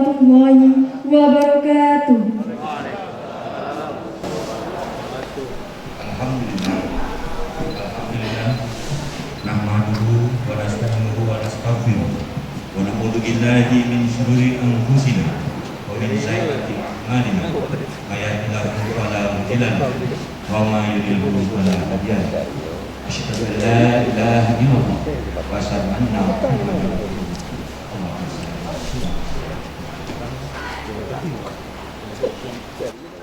warahmatullahi wabarakatuh. Alhamdulillah. Nahmaduhu wa nasta'inuhu wa nastaghfiruh wa na'udzu billahi min shururi anfusina wa min sayyiati a'malina. May yahdihillahu fala mudilla lahu wa may yudlil fala hadiya lahu. Asyhadu an la ilaha illallah wa asyhadu anna Muhammadan rasulullah.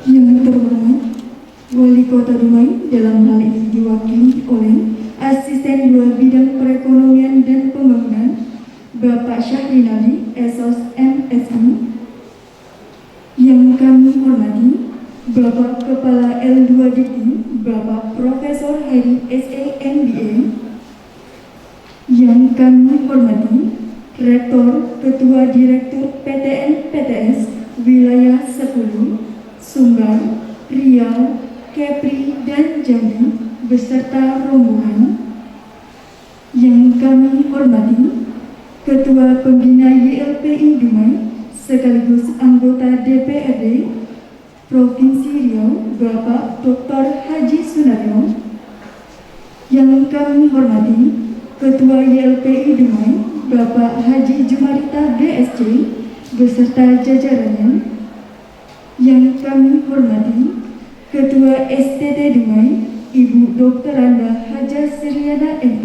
Yang terhormat, Wali Kota Dumai dalam hal ini diwakili oleh Asisten 2 Bidang Perekonomian dan Pembangunan, Bapak Syahrinali, SOS MSI. Yang kami hormati, Bapak Kepala L2 Dikti, Bapak Profesor Heri SA MBA. Yang kami hormati, Rektor Ketua Direktur PTN PTS Wilayah 10, Sumbar, Riau, Kepri, dan Jambi beserta rombongan. Yang kami hormati, Ketua Pembina YLPI Dumai sekaligus anggota DPRD Provinsi Riau, Bapak Dr. Haji Sunaryo. Yang kami hormati, Ketua YLPI Dumai, Bapak Haji Jumarita DSC beserta jajarannya. Yang kami hormati, Ketua STT Dumai, Ibu Dr. Anda Haja Siriana MP,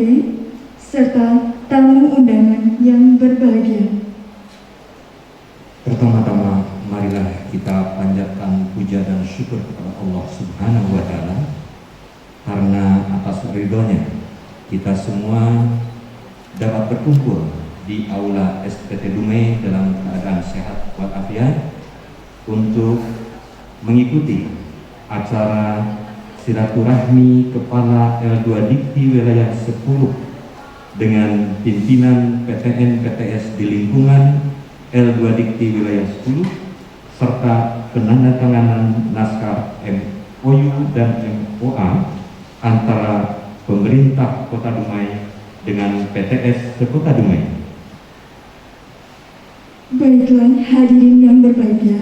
serta tamu undangan yang berbahagia. Pertama-tama, marilah kita panjatkan puja dan syukur kepada Allah Subhanahu wa Ta'ala, karena atas ridhonya kita semua dapat berkumpul di aula STT Dumai dalam keadaan sehat walafiat untuk mengikuti acara silaturahmi Kepala L2 Dikti Wilayah 10 dengan pimpinan PTN PTS di lingkungan L2 Dikti Wilayah 10 serta penandatanganan naskah MOU dan MOA antara pemerintah Kota Dumai dengan PTS Sekota Dumai. Baiklah hadirin yang berbahagia,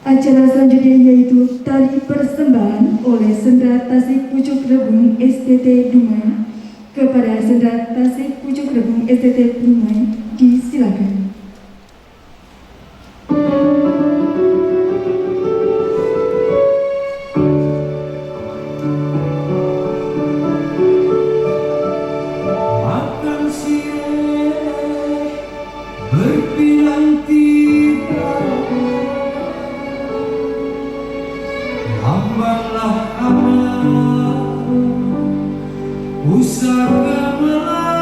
acara selanjutnya yaitu tari persembahan oleh Sendra Tasik Pucuk Rebung STT Dumai kepada Sendra Tasik Pucuk Rebung STT Dumai, disilakan. Pusaka Melayu,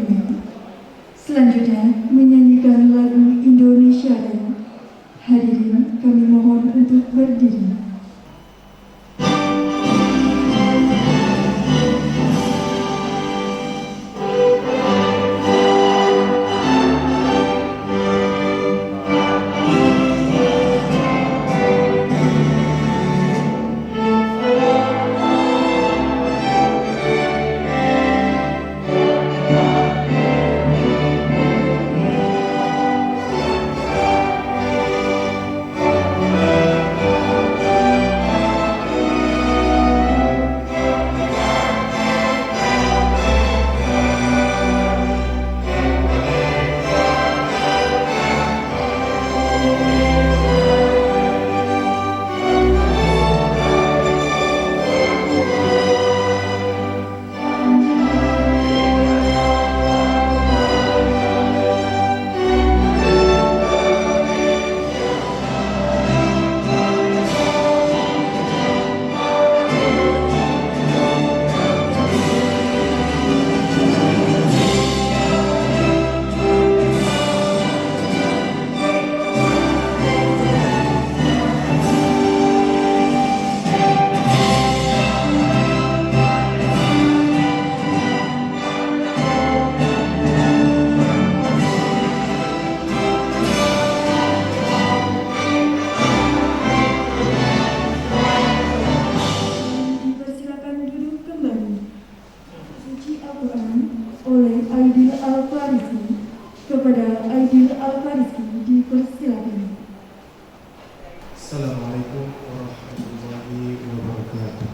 Dumai. Selanjutnya menyanyikan lagu Indonesia Raya. Hadirin kami mohon untuk berdiri. Dipersilakan duduk kembali. Suci Al-Quran oleh Aidil Al-Farizi. Kepada Aidil Al-Farizi dipersilakan. Assalamualaikum warahmatullahi wabarakatuh.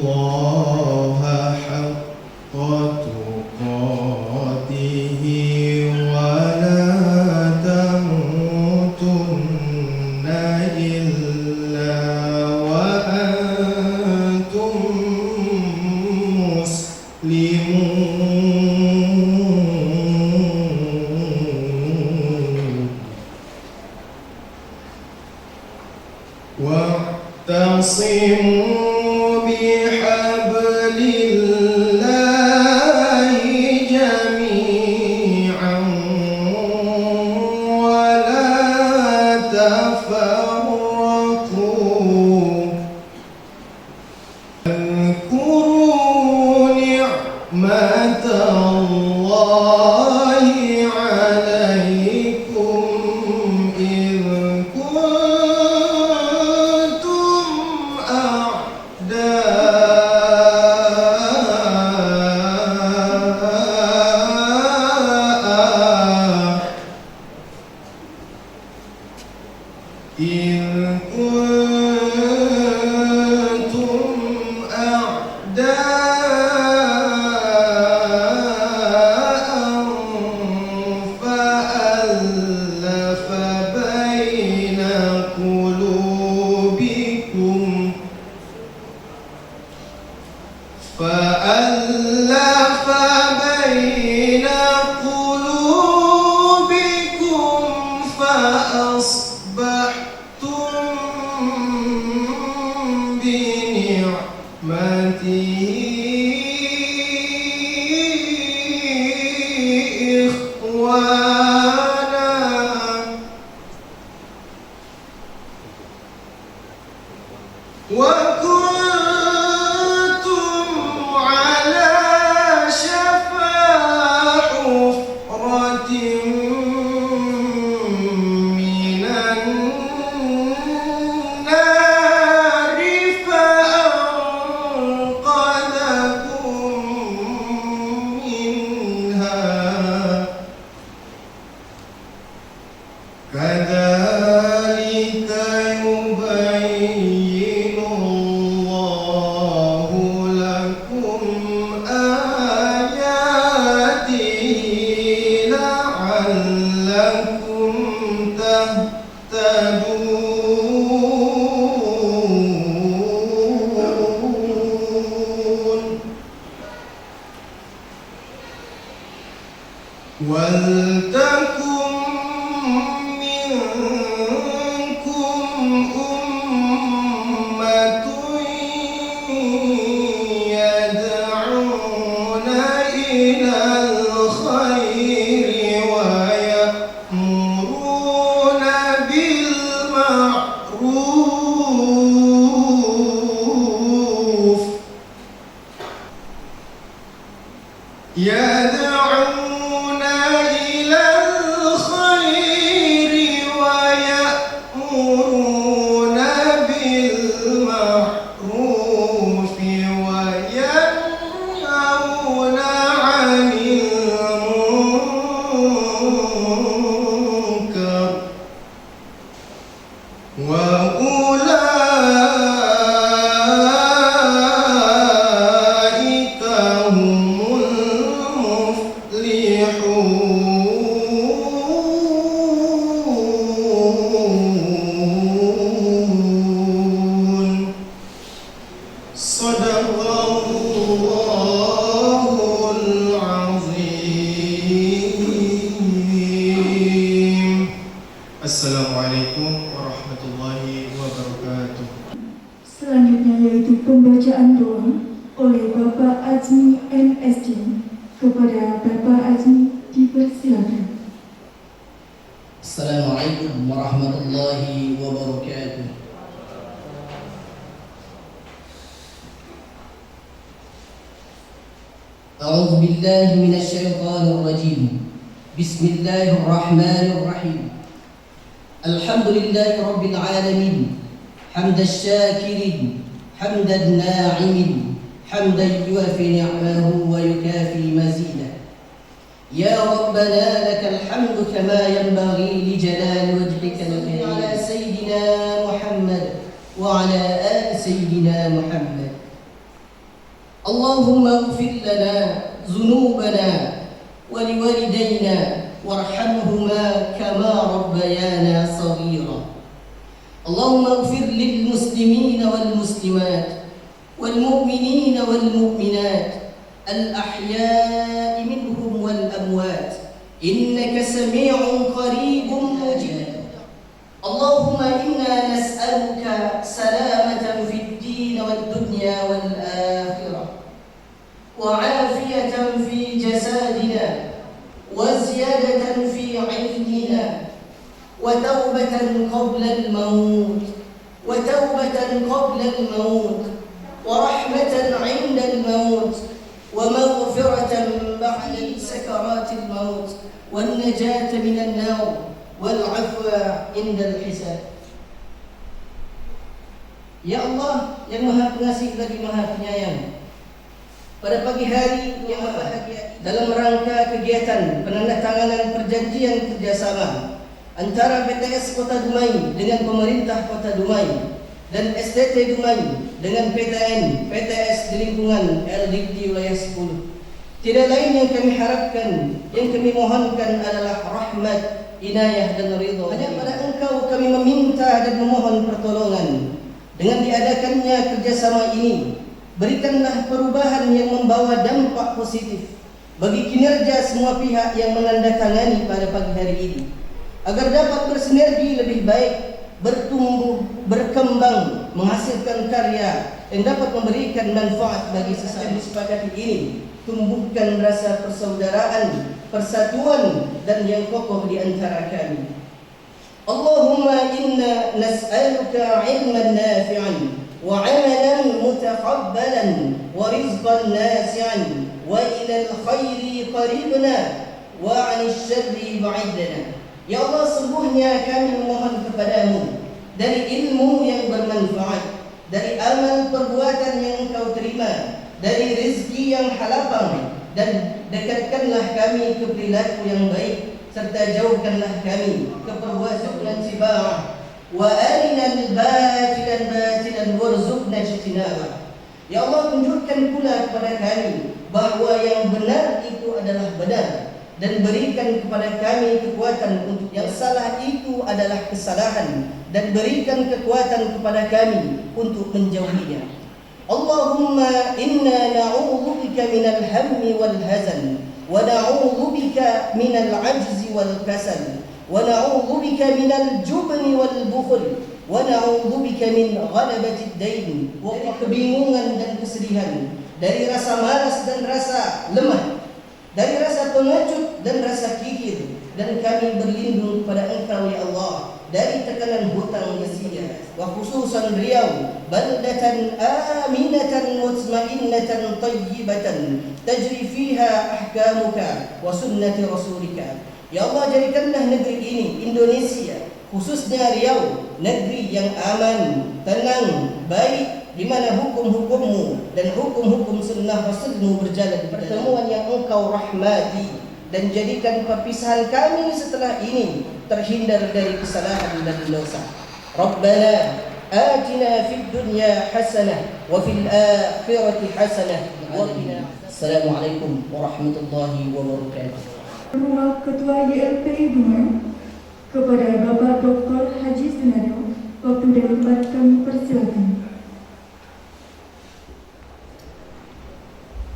Ittaqullaha haqqa tuqatih wa la tamutunna illa wa antum muslimun. Wa'tasimu bihablillahi jami'an wa la tafarraqu. Adhkuru ni'matallahi 'alaikum idh فألف بين قلوبكم فأصبحتم بنعمته إخوانا وكنتم ولتكن منكم أمة يدعون إلى الخير ويأمرون بالمعروف يدعون إلى الخير ويأمرون بالمعروف وينهون عن المنكر وأولئك هم المفلحون صدق الله العظيم. Assalamualaikum warahmatullahi wabarakatuh. Selanjutnya yaitu pembacaan doa oleh Bapak Azmi MSc. Kepada Bapak Azmi dipersilakan. Assalamualaikum warahmatullahi wabarakatuh. A'udzu billahi minasy syaithanir rajim. Bismillahirrahmanirrahim. Alhamdulillahi rabbil alamin. Hamdasy syakirin, hamdan na'imin, hamdan yuwafi ni'amahu wa yukafi mazidah. Ya Rabbana lakal hamdu kama yanbaghi li jalali wajhika al-karim. Ala sayyidina Muhammad wa ala ali sayyidina Muhammad. Allahumma ighfir lana dhunubana wa liwalidayna warhamhuma kama rabbayana saghira. Allahumma ighfir lil muslimina wal muslimat wal mu'minina wal mu'minat al-ahya'i minhum wal amwat innaka sami'un qaribun mujib. Allahumma inna nas'aluka salamatan fid din wad dunya wal akhirah wa 'afiyatan fi jasadina wa ziyadatan fi 'ilmina wa tawbatan qabla al-maut wa rahmatan 'inda al-maut ومغفرة بعد سكرات الموت والنجاة من النار والعفو عند الحساب. Ya Allah yang Maha Pengasih lagi Maha Penyayang, pada pagi hari yang bahagia dalam rangka kegiatan penandatanganan perjanjian kerjasama antara PTS Kota Dumai dengan pemerintah Kota Dumai dan STT Dumai dengan PTN, PTS di lingkungan LDIPTI Wilayah 10. Tidak lain yang kami harapkan, yang kami mohonkan adalah rahmat, inayah dan ridha. Hanya pada Engkau kami meminta dan memohon pertolongan. Dengan diadakannya kerjasama ini, berikanlah perubahan yang membawa dampak positif bagi kinerja semua pihak yang menandatangani pada pagi hari ini, agar dapat bersinergi lebih baik, bertumbuh, berkembang, menghasilkan karya yang dapat memberikan manfaat bagi sesama. Disepakati ini tumbuhkan rasa persaudaraan, persatuan dan yang kokoh di antara kami. Allahumma inna nas'aluka 'ilman nafi'an wa 'amalan mutaqabbalan wa rizqan nasi'an wa ila al-khairi qaribna wa 'anil syarri ba'idna. Ya Allah, sungguhnya kami memohon kepadamu dari ilmu yang bermanfaat, dari amal perbuatan yang Engkau terima, dari rezeki yang halal, dan dekatkanlah kami ke perilaku yang baik, serta jauhkanlah kami ke perbuatan yang sibah. Wa arinal batilan batilan warzuqna ijtinabah. Ya Allah, tunjukkan pula kepada kami bahawa yang benar itu adalah benar, dan berikan kepada kami kekuatan untuk yang salah itu adalah kesalahan, dan berikan kekuatan kepada kami untuk menjauhinya. Allahumma inna na'udzubika minal hammi wal hazan ونعوذ بك من العجز والكسل ونعوذ بك من الجبن والبخل ونعوذ بك من غلبة الدين. Dari kebingungan dan kesedihan, dari rasa malas dan rasa lemah, dari rasa pengecut dan rasa kikir, dan kami berlindung kepada Engkau ya Allah dari tekanan hutang nasiya, wa khususan Riau, baldatan aminatan mutmainnatan tayyibatan tajri fiha ahkamuka wa sunnati rasulika. Ya Allah, jadikanlah negeri ini, Indonesia, khususnya Riau, negeri yang aman, tenang, baik, di mana hukum-hukummu dan hukum-hukum sunnah Rasulmu berjalan. Pertemuan yang Engkau rahmati, dan jadikan perpisahan kami setelah ini terhindar dari kesalahan dan dosa. Rabbana atina fid dunya hasanah wa fil akhirati hasanah wa qina. Assalamualaikum warahmatullahi wabarakatuh. Ruang Ketua YLPI Dumai, kepada Bapak Dr. Haji Sunario, waktu dan tempat kami persilakan.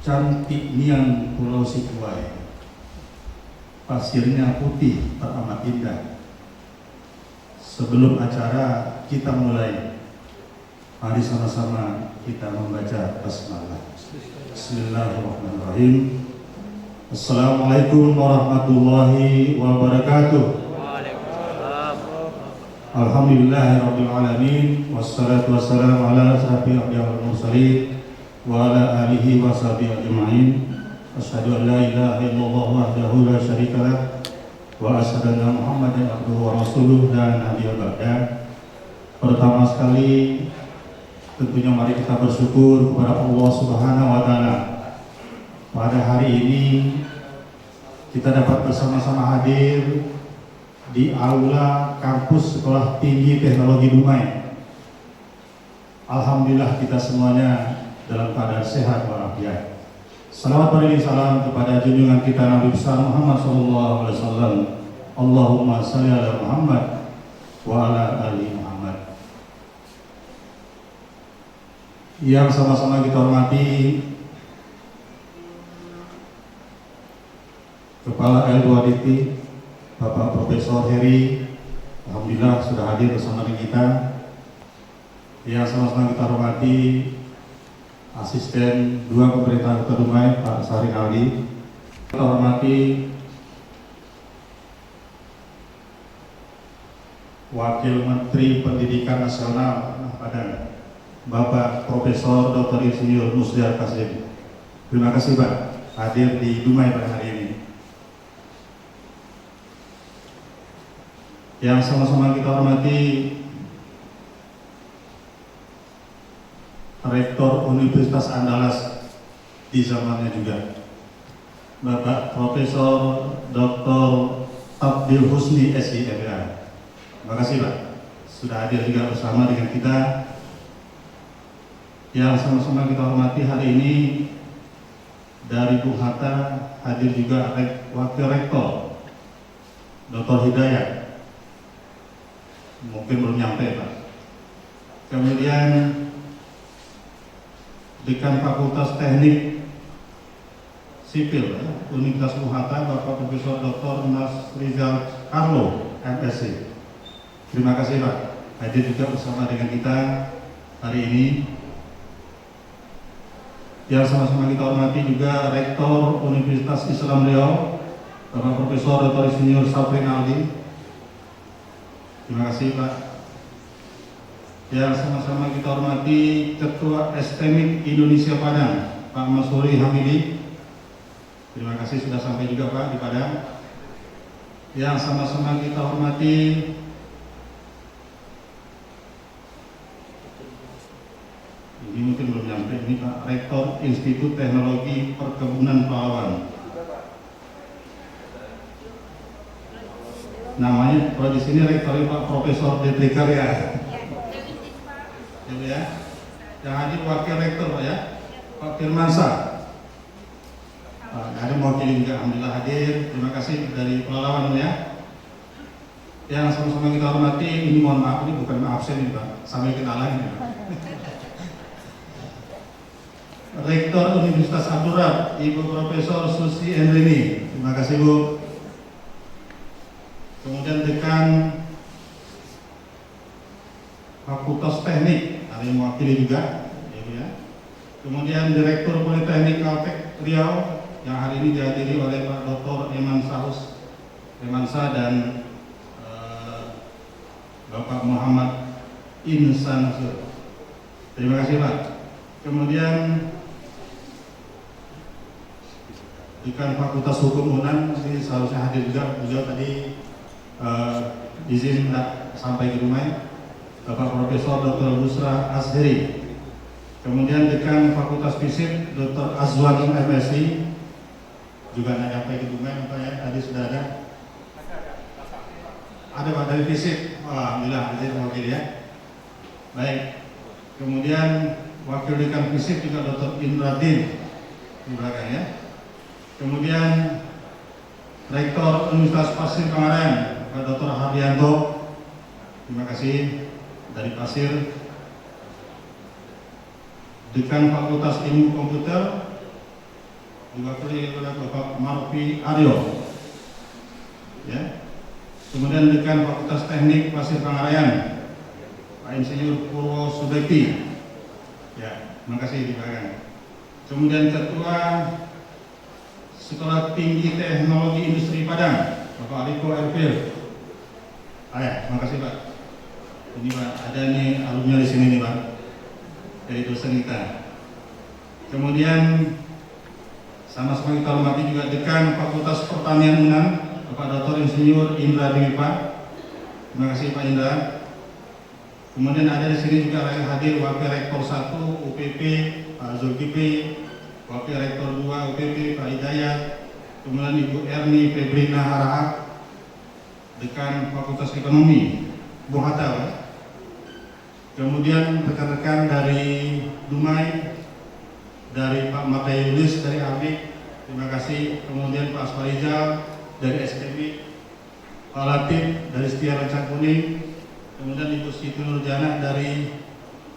Cantik niang Pulau Sikuai, pasirnya putih teramat indah. Sebelum acara kita mulai, mari sama-sama kita membaca basmalah. Bismillahirrahmanirrahim. Assalamualaikum warahmatullahi wabarakatuh. Alhamdulillahirabbil alamin, wassalatu wassalamu ala asyrafil anbiya'i wal mursalin wa ala alihi wa sahbihi ajma'in. Asyhadu an la ilaha illallah wahdahu la syarika lah wa asyhadu anna Muhammadan abduhu wa rasuluh la nabiyya ba'da. Pertama sekali tentunya mari kita bersyukur kepada Allah Subhanahu wa taala. Pada hari ini kita dapat bersama-sama hadir di aula kampus Sekolah Tinggi Teknologi Dumai. Alhamdulillah kita semuanya dalam keadaan sehat walafiat. Salawat beriring salam kepada junjungan kita Nabi besar Muhammad SAW. Allahumma salli ala Muhammad wa ala ali Muhammad. Yang sama-sama kita hormati Kepala L2DT Bapak Profesor Heri, alhamdulillah sudah hadir bersama dengan kita. Yang sama-sama kita hormati Asisten 2 Pemerintah Kota Dumai Pak Sari Aldi. Kita hormati Wakil Menteri Pendidikan Nasional Padang Bapak Profesor Dr. Insinyur Musliar Kasim. Terima kasih Pak hadir di Dumai pada hari ini. Yang sama-sama kita hormati Rektor Universitas Andalas di zamannya juga Bapak Profesor Dr. Abdul Husni SIMA. Terima kasih Pak sudah hadir juga bersama dengan kita. Yang sama-sama kita hormati hari ini dari Bung Hatta hadir juga Wakil Rektor Dr. Hidayat. Mungkin belum nyampe Pak. Kemudian Dekan Fakultas Teknik Sipil Universitas Bung Hatta Bapak Profesor Dr. Mas Rizal Carlo MSc. Terima kasih Pak hadir juga bersama dengan kita hari ini. Yang sama-sama kita hormati juga Rektor Universitas Islam Riau Bapak Profesor Dr. Insinyur Safrin Aldi. Terima kasih Pak. Yang sama-sama kita hormati Ketua STMIK Indonesia Padang Pak Masuri Hamidi. Terima kasih sudah sampai juga Pak di Padang. Yang sama-sama kita hormati ini mungkin belum nyampe ini Pak Rektor Institut Teknologi Perkebunan Pahlawan. Namanya kalau di sini rektornya Pak Profesor DTK ya. Ya. Yang hadir wakil rektor Pak ya, Pak Firmansyah. Ada mewakili juga, alhamdulillah hadir. Terima kasih dari Pelalawan ya. Yang sama-sama kita hormati, ini mohon maaf ini bukan absen ini Pak, sambil kenalan ini Pak. Rektor Universitas Abdurrahman, Ibu Profesor Susi Endrini. Terima kasih Bu. Kemudian Dekan Fakultas Teknik, ada yang mewakili juga, ya. Kemudian Direktur Politeknik Kaltek Riau yang hari ini dihadiri oleh Pak Dr. Emansa dan Bapak Muhammad Insan. Terima kasih Pak. Kemudian Dekan Fakultas Hukum UNAN ini seharusnya hadir juga, beliau tadi izin tidak sampai ke rumah, Bapak Profesor Dr. Busra Asheri. Kemudian Dekan Fakultas Fisip Dr. Azwan MSI juga tidak sampai ke rumah, Bapak ya, tadi sudah ada. Ada Pak dari Fisip, alhamdulillah izin wakil ya. Baik. Kemudian Wakil Dekan Fisip juga Dr. Indradin di belakang ya. Kemudian Rektor Universitas Pasir Pangaran, Pak Dr. Haryanto, terima kasih dari Pasir. Dekan Fakultas Ilmu Komputer diwakili oleh Bapak Marfi Aryo. Ya. Kemudian Dekan Fakultas Teknik Pasir Pangarayan, Pak Insinyur Purwo Subekti. Ya, terima kasih di belakang. Kemudian Ketua Sekolah Tinggi Teknologi Industri Padang, Bapak Aliko Erfil. Terima kasih Pak. Ini Pak, ada nih alumni di sini nih Pak, dari dosen kita. Kemudian sama-sama kita hormati juga Dekan Fakultas Pertanian UNAN, Bapak Dr. Insinyur Indra Dewi Pak. Terima kasih Pak Indra. Kemudian ada di sini juga hadir Wakil Rektor 1 UPP Pak Zulkifli, Wakil Rektor 2 UPP Pak Hidayat, kemudian Ibu Erni Febrina Harahap, Dekan Fakultas Ekonomi Bung Hatta. Kemudian rekan-rekan dari Dumai, dari Pak Mata Yulis dari Abik, terima kasih. Kemudian Pak Asfarizal dari SKB, Pak Latif dari Setia Rancang Kuning, kemudian Ibu Siti Nurjana dari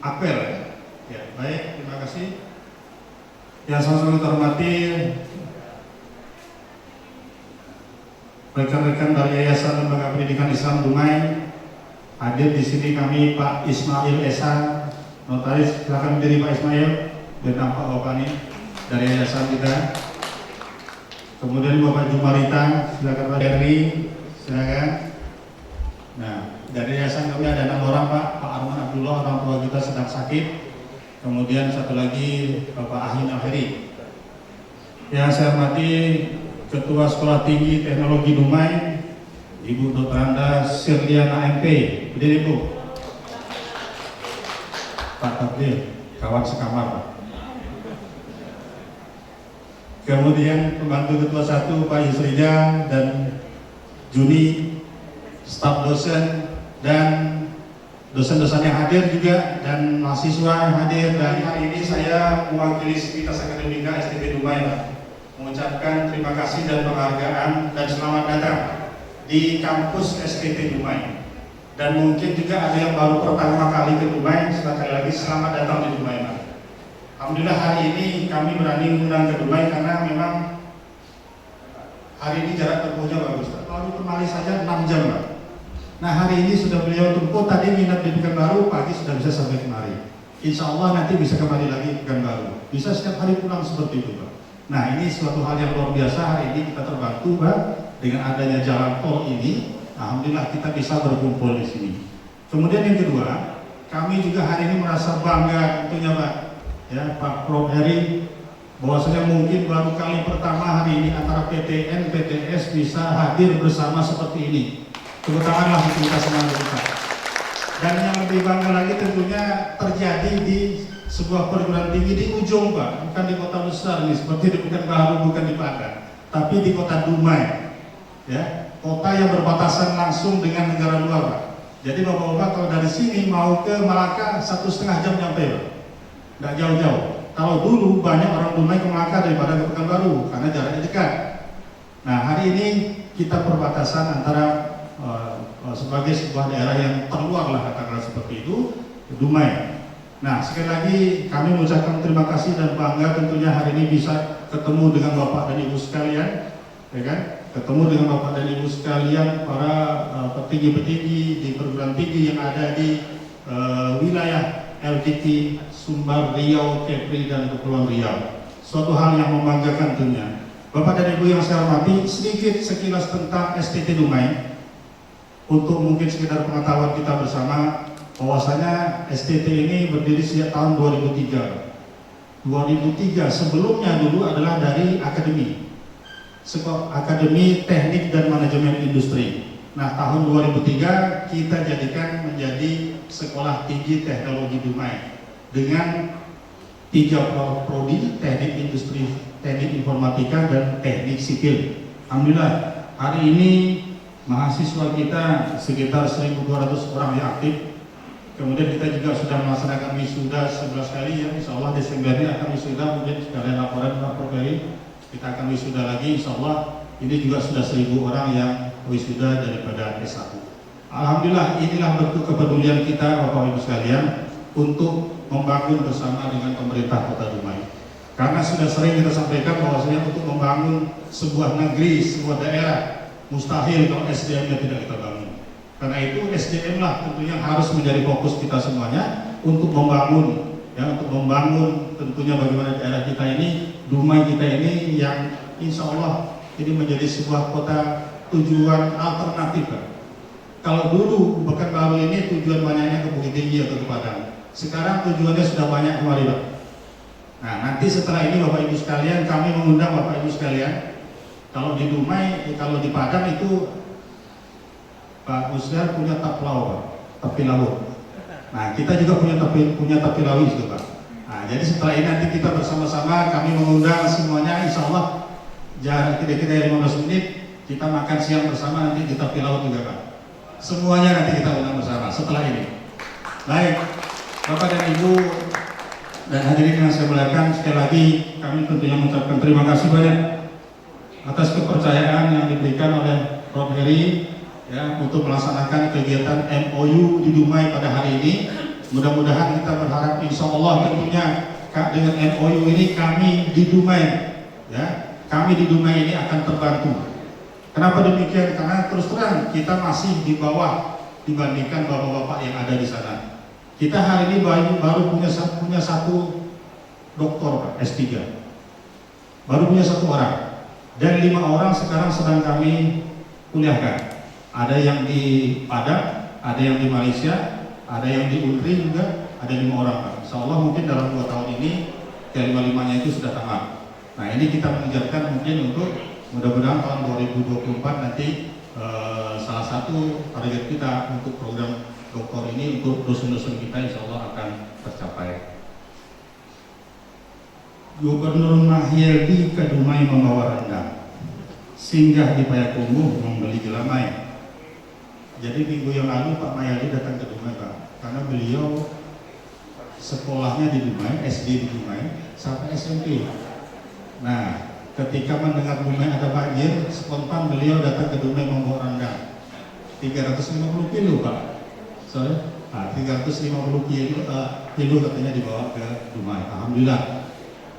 Apel. Ya, baik, terima kasih. Yang sama-sama kita hormati rekan-rekan dari Yayasan Lembaga Pendidikan Islam Dumai. Hadir di sini kami Pak Ismail Esa, notaris. Silakan berdiri Pak Ismail, dan Pak Opani dari yayasan kita. Kemudian Bapak Jumarita, silakan Pak Heri, silakan. Nah, dari yayasan kami ada 6 orang Pak. Pak Arman Abdullah, orang tua kita sedang sakit. Kemudian satu lagi Bapak Ahin Aferi. Yang saya hormati Ketua Sekolah Tinggi Teknologi Dumai, Ibu Dr. Anda Sirliana MP. Berdiri Bu. Pak Tabdil, kawan sekamar Pak. Kemudian pembantu Ketua 1 Pak Yusrija dan Juni, staf dosen dan dosen-dosen yang hadir juga, dan mahasiswa yang hadir. Dan hari ini saya mewakili Sivitas Akademika STB Dumai Pak, mengucapkan terima kasih dan penghargaan dan selamat datang di kampus STB Dumai. Dan mungkin juga ada yang baru pertama kali ke Dumai, sekali lagi selamat datang di Dumai Pak. Alhamdulillah hari ini kami berani mengundang ke Dumai karena memang hari ini jarak tempuhnya bagus Pak. Lalu kemari saja 6 jam Pak. Nah hari ini sudah beliau tempuh, tadi minat di Pekanbaru, pagi sudah bisa sampai kemari. Insya Allah nanti bisa kembali lagi Pekanbaru. Bisa setiap hari pulang seperti itu Pak. Nah ini suatu hal yang luar biasa, hari ini kita terbantu Pak dengan adanya jalan tol ini. Alhamdulillah kita bisa berkumpul di sini. Kemudian yang kedua, kami juga hari ini merasa bangga tentunya Pak, ya Pak Prof Heri, bahwasanya mungkin baru kali pertama hari ini antara PTN PTS bisa hadir bersama seperti ini. Tepuk tanganlah untuk kita semua kita. Dan yang lebih bangga lagi tentunya terjadi di sebuah perguruan tinggi di ujung Pak, bukan di kota besar nih seperti di Pekanbaru, bukan di Padang, tapi di kota Dumai, ya, kota yang berbatasan langsung dengan negara luar Pak. Jadi bapak-bapak kalau dari sini mau ke Malaka 1,5 jam nyampe Pak, nggak jauh-jauh. Kalau dulu banyak orang Dumai ke Malaka daripada ke Pekanbaru karena jaraknya dekat. Nah hari ini kita perbatasan antara sebagai sebuah daerah yang terluar lah katakanlah seperti itu, Dumai. Nah, sekali lagi kami mengucapkan terima kasih dan bangga tentunya hari ini bisa ketemu dengan Bapak dan Ibu sekalian, ya kan? Ketemu dengan Bapak dan Ibu sekalian para petinggi-petinggi di perguruan tinggi yang ada di wilayah LTT Sumbar, Riau, Kepri dan Kepulauan Riau. Suatu hal yang membanggakan tentunya. Bapak dan Ibu yang saya hormati, sedikit sekilas tentang STT Dumai untuk mungkin sekedar pengetahuan kita bersama. Bahwasanya STT ini berdiri sejak tahun 2003. 2003 sebelumnya dulu adalah dari akademi Teknik dan Manajemen Industri. Nah, tahun 2003 kita jadikan menjadi Sekolah Tinggi Teknologi Dumai dengan 3 prodi: Teknik Industri, Teknik Informatika, dan Teknik Sipil. Alhamdulillah, hari ini mahasiswa kita sekitar 1.200 orang yang aktif. Kemudian kita juga sudah melaksanakan wisuda 11 kali ya, insya Allah Desember ini akan wisuda, mungkin sekalian laporan Pak Proferi, kita akan wisuda lagi, insya Allah ini juga sudah 1.000 orang yang wisuda daripada S1. Alhamdulillah, inilah bentuk kepedulian kita Bapak Ibu sekalian untuk membangun bersama dengan pemerintah Kota Dumai. Karena sudah sering kita sampaikan bahwasanya untuk membangun sebuah negeri, sebuah daerah, mustahil kalau SDM-nya tidak kita bangun. Karena itu SDM lah tentunya harus menjadi fokus kita semuanya untuk membangun, ya, untuk membangun tentunya bagaimana daerah kita ini, Dumai kita ini yang insya Allah ini menjadi sebuah kota tujuan alternatif. Kalau dulu Pekanbaru ini tujuan banyaknya ke Bukit Tinggi atau ke Padang, sekarang tujuannya sudah banyak kemari Pak. Nah, nanti setelah ini Bapak Ibu sekalian, kami mengundang Bapak Ibu sekalian. Kalau di Dumai, kalau di Padang itu Pak Musdar punya tapi laut. Nah, kita juga punya tapi laut juga Pak. Nah, jadi setelah ini nanti kita bersama-sama kami mengundang semuanya, insya Allah jarak kira-kira 15 menit kita makan siang bersama nanti di tapi laut juga Pak. Semuanya nanti kita undang bersama setelah ini. Baik, Bapak dan Ibu dan hadirin yang saya muliakan, sekali lagi kami tentunya mengucapkan terima kasih banyak atas kepercayaan yang diberikan oleh Prof. Heri, ya, untuk melaksanakan kegiatan MOU di Dumai pada hari ini. Mudah-mudahan kita berharap insya Allah tentunya dengan MOU ini kami di Dumai, ya, kami di Dumai ini akan terbantu. Kenapa demikian? Karena terus terang kita masih di bawah dibandingkan bapak-bapak yang ada di sana. Kita hari ini baru punya satu doktor S3, baru punya 1 orang, dan 5 orang sekarang sedang kami kuliahkan. Ada yang di Padang, ada yang di Malaysia, ada yang di Unri juga, ada 5 orang Pak. Insya Allah mungkin dalam 2 tahun ini ke-5-5-nya itu sudah tamat. Nah, ini kita mengejarkan mungkin untuk mudah-mudahan tahun 2024 nanti salah satu target kita untuk program doktor ini untuk dosen-dosen kita insya Allah akan tercapai. Gubernur Mahyildi ke Dumai membawa rendang, singgah di Payakumbuh membeli gelamai. Jadi minggu yang lalu Pak Mayadi datang ke Dumai Pak, karena beliau sekolahnya di Dumai, SD di Dumai sampai SMP. Nah, ketika mendengar Dumai ada banjir, spontan beliau datang ke Dumai membawa rendang 350 kilo Pak. Sorry, 350 kilo katanya dibawa ke Dumai. Alhamdulillah.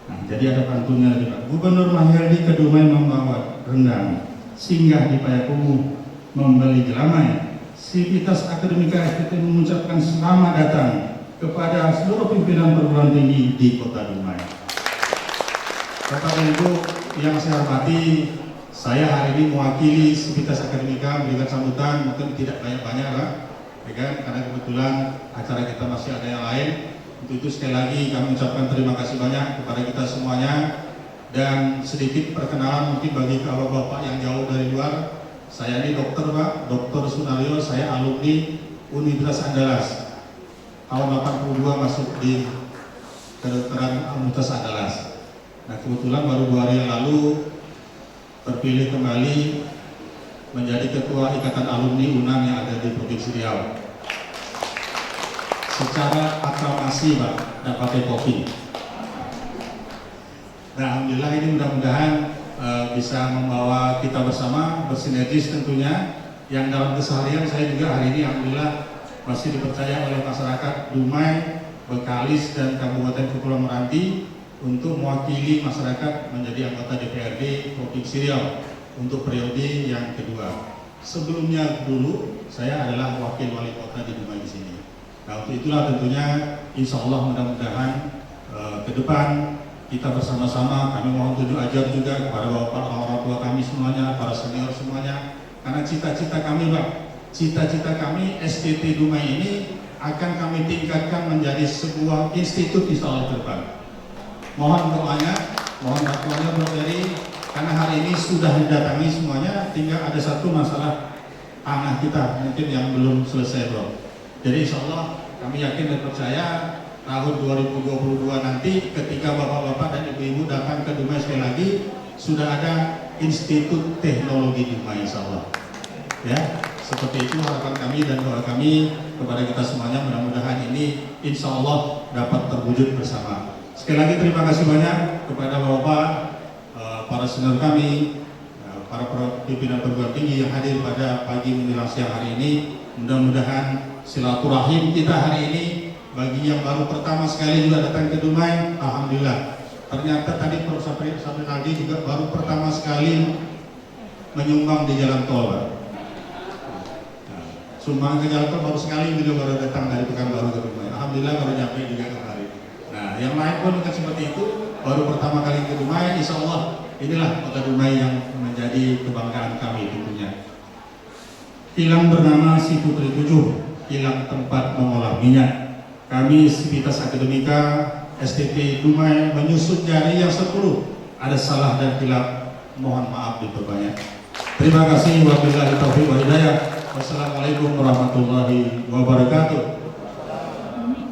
Nah, jadi ada pantunnya lagi Pak. Gubernur Mahyildi ke Dumai membawa rendang, singgah di Payakumbuh membeli gelamai. Sivitas Akademika STT mengucapkan selamat datang kepada seluruh pimpinan perguruan tinggi di Kota Dumai. Bapak dan Ibu yang saya hormati, saya hari ini mewakili Sivitas Akademika memberikan sambutan, mungkin tidak banyak-banyak Pak, ya kan? Karena kebetulan acara kita masih ada yang lain. Untuk itu sekali lagi kami ucapkan terima kasih banyak kepada kita semuanya. Dan sedikit perkenalan mungkin bagi bapak-bapak yang jauh dari luar. Saya ini dokter Pak, Dr. Sunario, saya alumni Universitas Andalas. Tahun 82 masuk di kedokteran Universitas Andalas. Nah, kebetulan baru 2 hari yang lalu terpilih kembali menjadi ketua Ikatan Alumni UNAM yang ada di Provinsi Riau. Secara aklamasi Pak, dapat kopi. Nah, alhamdulillah ini mudah-mudahan bisa membawa kita bersama bersinergis tentunya, yang dalam keseharian saya juga hari ini alhamdulillah masih dipercaya oleh masyarakat Dumai Bekalis dan Kabupaten Kepulauan Meranti untuk mewakili masyarakat menjadi anggota DPRD Provinsi Riau untuk periode yang kedua. Sebelumnya dulu saya adalah wakil wali kota di Dumai di sini. Nah, untuk itulah tentunya insya Allah mudah-mudahan ke depan kita bersama-sama, kami mohon tunjuk ajar juga kepada bapak orang tua kami semuanya, para senior semuanya, karena cita-cita kami Pak, cita-cita kami STT Dumai ini akan kami tingkatkan menjadi sebuah institut insya Allah ke depan. Mohon doanya, mohon bantuannya Bro Ferry, karena hari ini sudah didatangi semuanya, tinggal ada satu masalah tanah kita mungkin yang belum selesai Bro. Jadi insya Allah kami yakin dan percaya tahun 2022 nanti ketika bapak-bapak dan ibu-ibu datang ke Dumai sekali lagi sudah ada Institut Teknologi Dumai insya Allah. Ya, seperti itu harapan kami dan doa kami kepada kita semuanya, mudah-mudahan ini insya Allah dapat terwujud bersama. Sekali lagi terima kasih banyak kepada bapak, para senior kami, para pimpinan perguruan tinggi yang hadir pada pagi menjelang siang hari ini. Mudah-mudahan silaturahim kita hari ini bagi yang baru pertama sekali juga datang ke Dumai, alhamdulillah. Ternyata tadi Prof. Saprinaldi juga baru pertama sekali menyumbang di jalan tol. Sumbang ke jalan tol baru sekali, beliau baru datang dari Pekanbaru ke Dumai. Alhamdulillah baru nyampe juga kemarin. Nah, yang lain pun juga seperti itu, baru pertama kali ke Dumai. Insya Allah inilah kota Dumai yang menjadi kebanggaan kami tentunya. Kilang bernama Si Putri 7, kilang tempat mengolah minyak. Kami Sivitas Akademika STT Dumai menyusut jari yang 10. Ada salah dan hilaf, mohon maaf diperbanyak. Terima kasih. Wabillahi taufiq wal hidayah. Wassalamualaikum warahmatullahi wabarakatuh.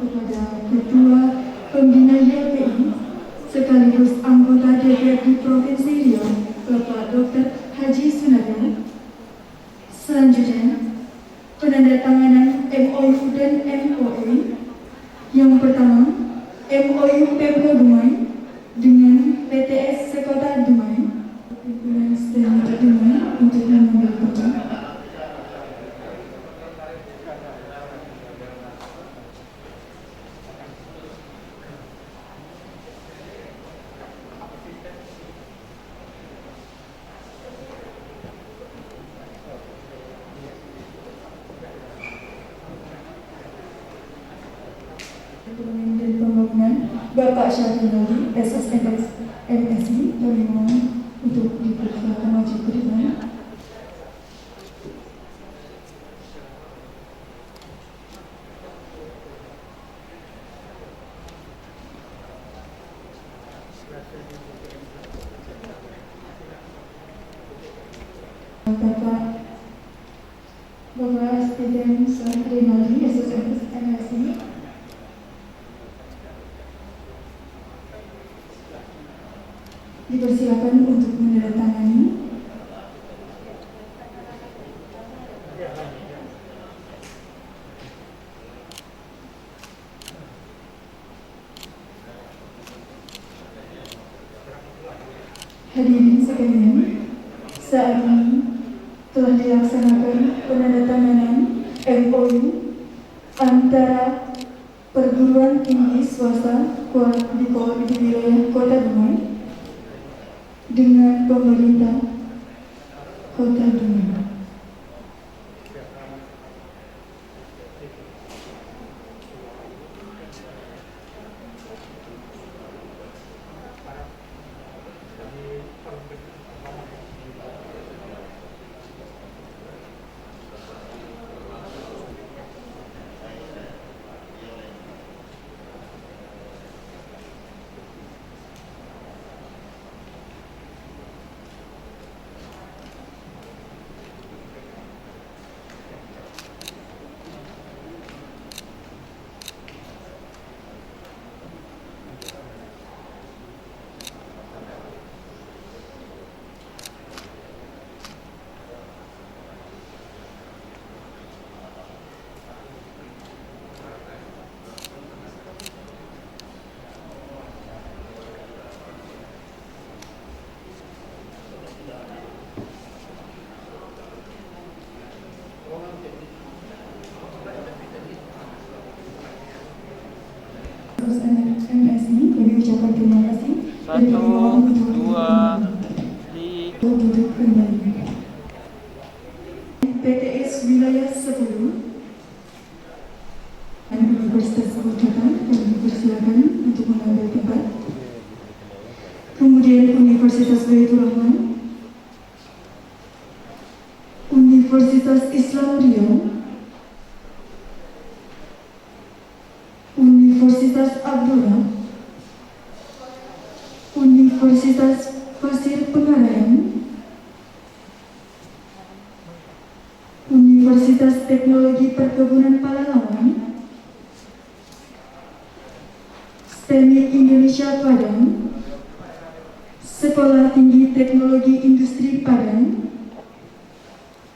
Kepada Ketua Pembina YPI sekaligus anggota DPRD Provinsi Riau, Bapak Dr. Haji Sunardi. Selanjutnya, penandatanganan MOU dan MOE. Yang pertama, MOU Pemko Dumai dengan PTS Sekota Dumai. Pimpinan STM Dumai untuk mengambil kota. Ekonomi dan Pembangunan Bapak Syafrinaldi SSMS MSI, kami mohon untuk dipersilakan maju ke depan. Bapak Stephen Syafrinaldi SSMS MSI. Dipersilakan untuk menandatangani. Hadirin sekalian, saat ini telah dilaksanakan penandatanganan MOU antara perguruan tinggi swasta di wilayah Kota Dumai dengan pemerintah Kota Dumai. Jadi mohon untuk duduk kembali. PTS Wilayah 10 dan Universitas Kocaman kami persilakan untuk mengambil tempat. Kemudian Universitas Baitur Rahman, Universitas Islam Riau, Universitas Abdullah, Universitas Pasir Pengarang, Universitas Teknologi Perkebunan Pahlawan, STEMI Indonesia Padang, Sekolah Tinggi Teknologi Industri Padang,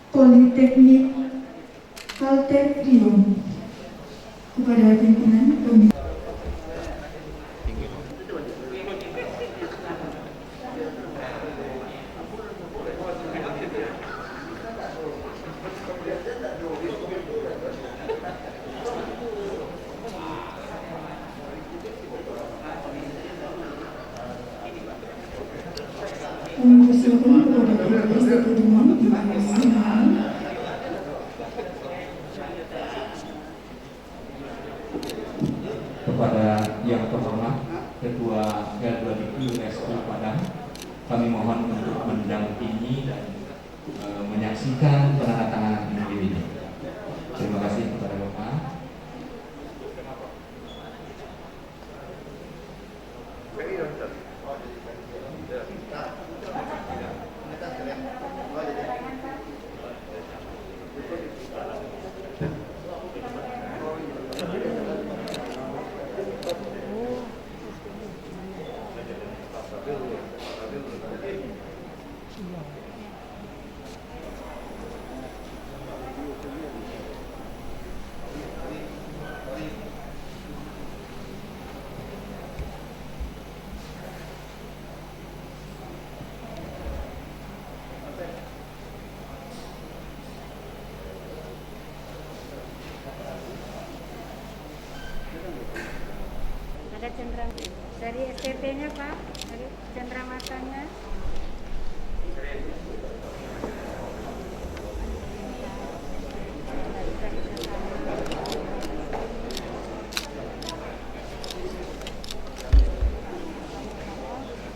Politeknik Caltech Riau. Kepada pimpinan kami. Persilakan kepada STT Dumang kepada yang terhormat Ketua Garda Rescue Padang, kami mohon untuk mendampingi dan menyaksikan penandatanganan ini. Terima kasih kepada Bapak. Ada cendera dari STT-nya Pak, dari cendera matanya.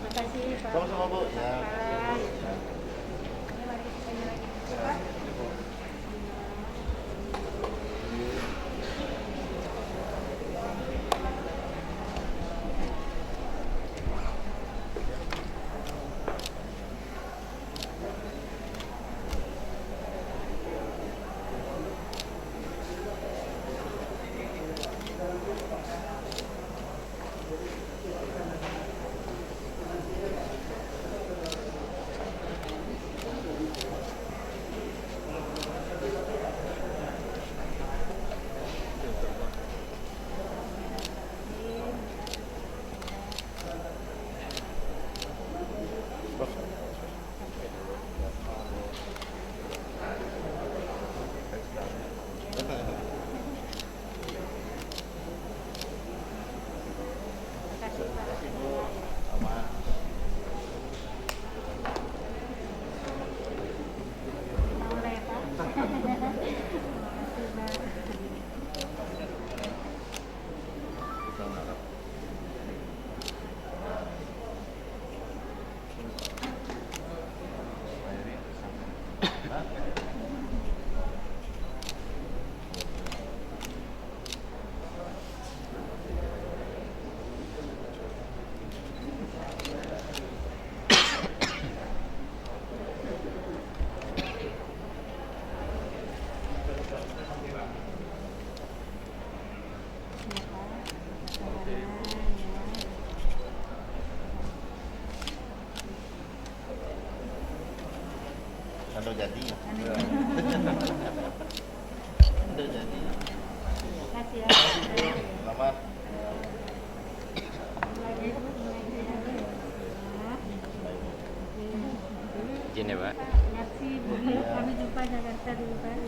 Terima kasih Pak. Sama-sama Bu. Ya. Ini lagi Pak. Udah jadi. Udah jadi. Kasih ya. Selamat. Izin ya Pak. Merci, kami jumpa Jakarta dulu Pak.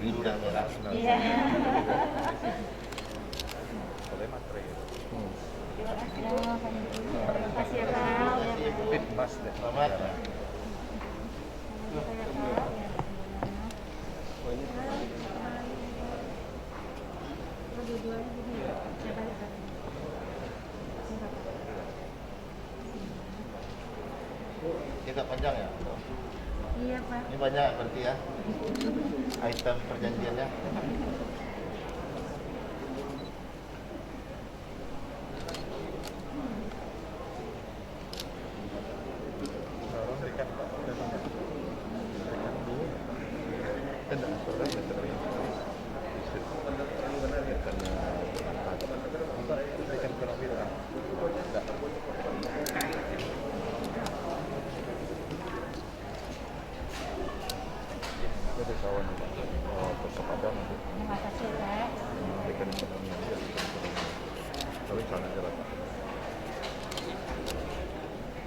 biru dan merah. Iya. Terima kasih ya Pak. Selamat. Kita panjang ya? Iya Pak. Ini banyak berarti ya item perjanjiannya. Terima kasih Pak.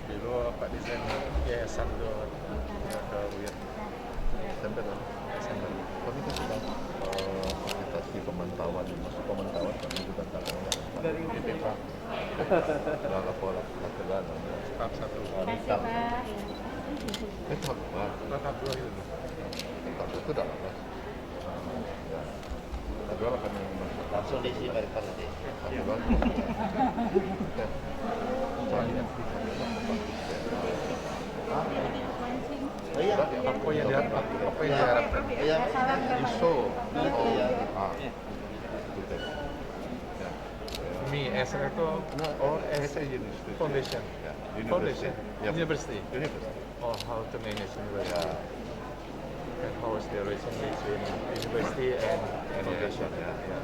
Dulu Pak desain yayasan tu ke Buya. Sampai kan? Sampai. Kami kan sudah fasilitasi pemantauan, masuk pemantauan kami juga dari BPK. Sudah lapor laporan. Tahap 1. Terima kasih Pak. Tahap 2 itu. Tahap itu dah lah. Ya. Tahap 2 akan Langsung diisi Pak Rektor nanti. tahap 2. Oh iya. Apa yang diharapkan? Apa yang diharapkan? Iya. ISO. Iya. Mi SR itu SA University. foundation. Ya, Foundation. Ya, University. University. Or how to manage university. Ya, And how is the relation between university and foundation. foundation? Ya, ya.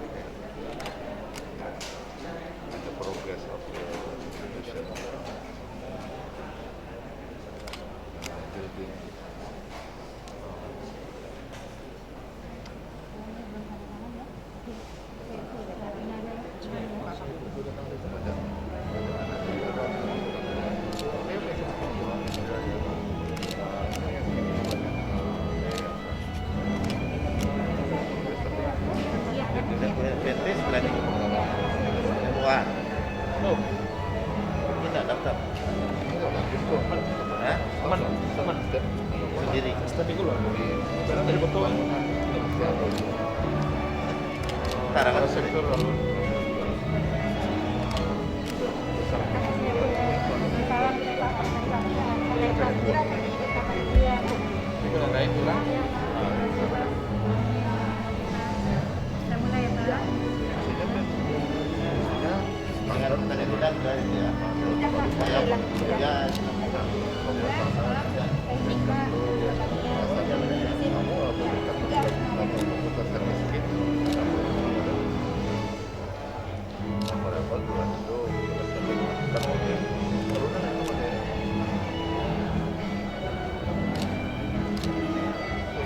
The progress of the institution. Building. Betis planning. Wah, Oh, kita daftar. Hah? teman. Sendiri. Studi dulu. Karena tadi betul. Tarangan Sektor lalu. Ini kalau naik pulang. Kita mulai ya Pak. dengan tanda bilang dari ya. Ya,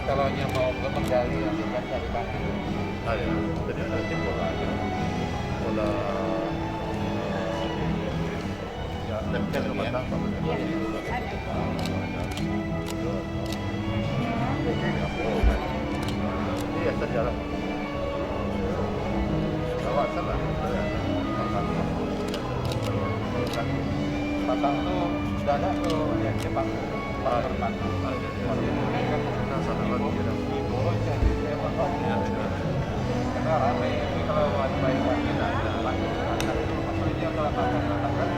Kalau mau menggali kan cari kaki. Ya, jadi nanti pola ya, Tapi rumah ya. tangga. Iya, sejarah. Lewat sana. Batang tuh sudah ada tuh yang Jepang. Perpan. Nah, sana lagi ya. Karena ramai ini kalau wifi tidak ada lagi. Maksudnya kalau katakan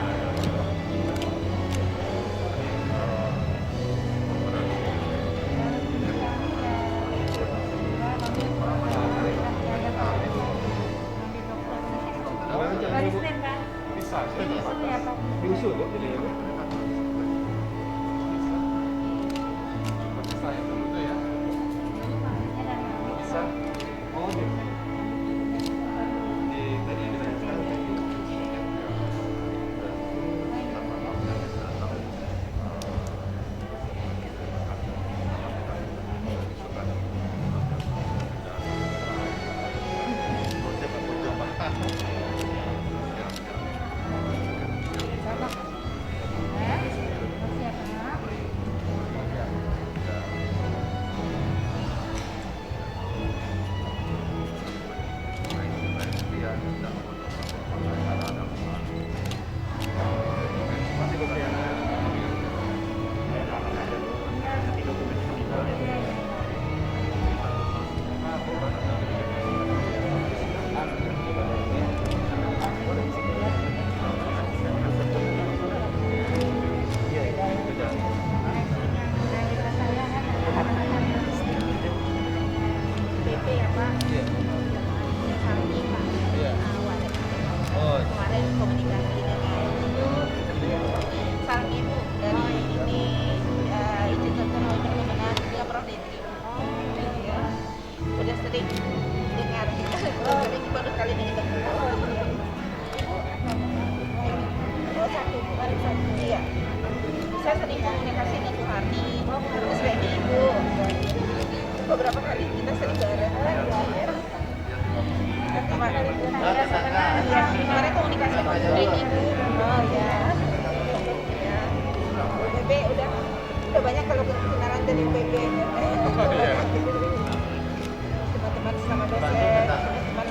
Hari Senin kan? bisa Diusul ya Pak? diusul kok jadi saya dulu tuh ya. Ini baru kali ini kita ketemu. Oh, satu, hari satu. Iya. Saya sering komunikasi dengan Bu Hani, terus kayak Ibu. Beberapa kali kita sering bareng. Kemarin komunikasi sama Ibu. Oh ya. Ya. UPB udah banyak kalau kenalan dari UPB. Teman-teman sama dosen, teman-teman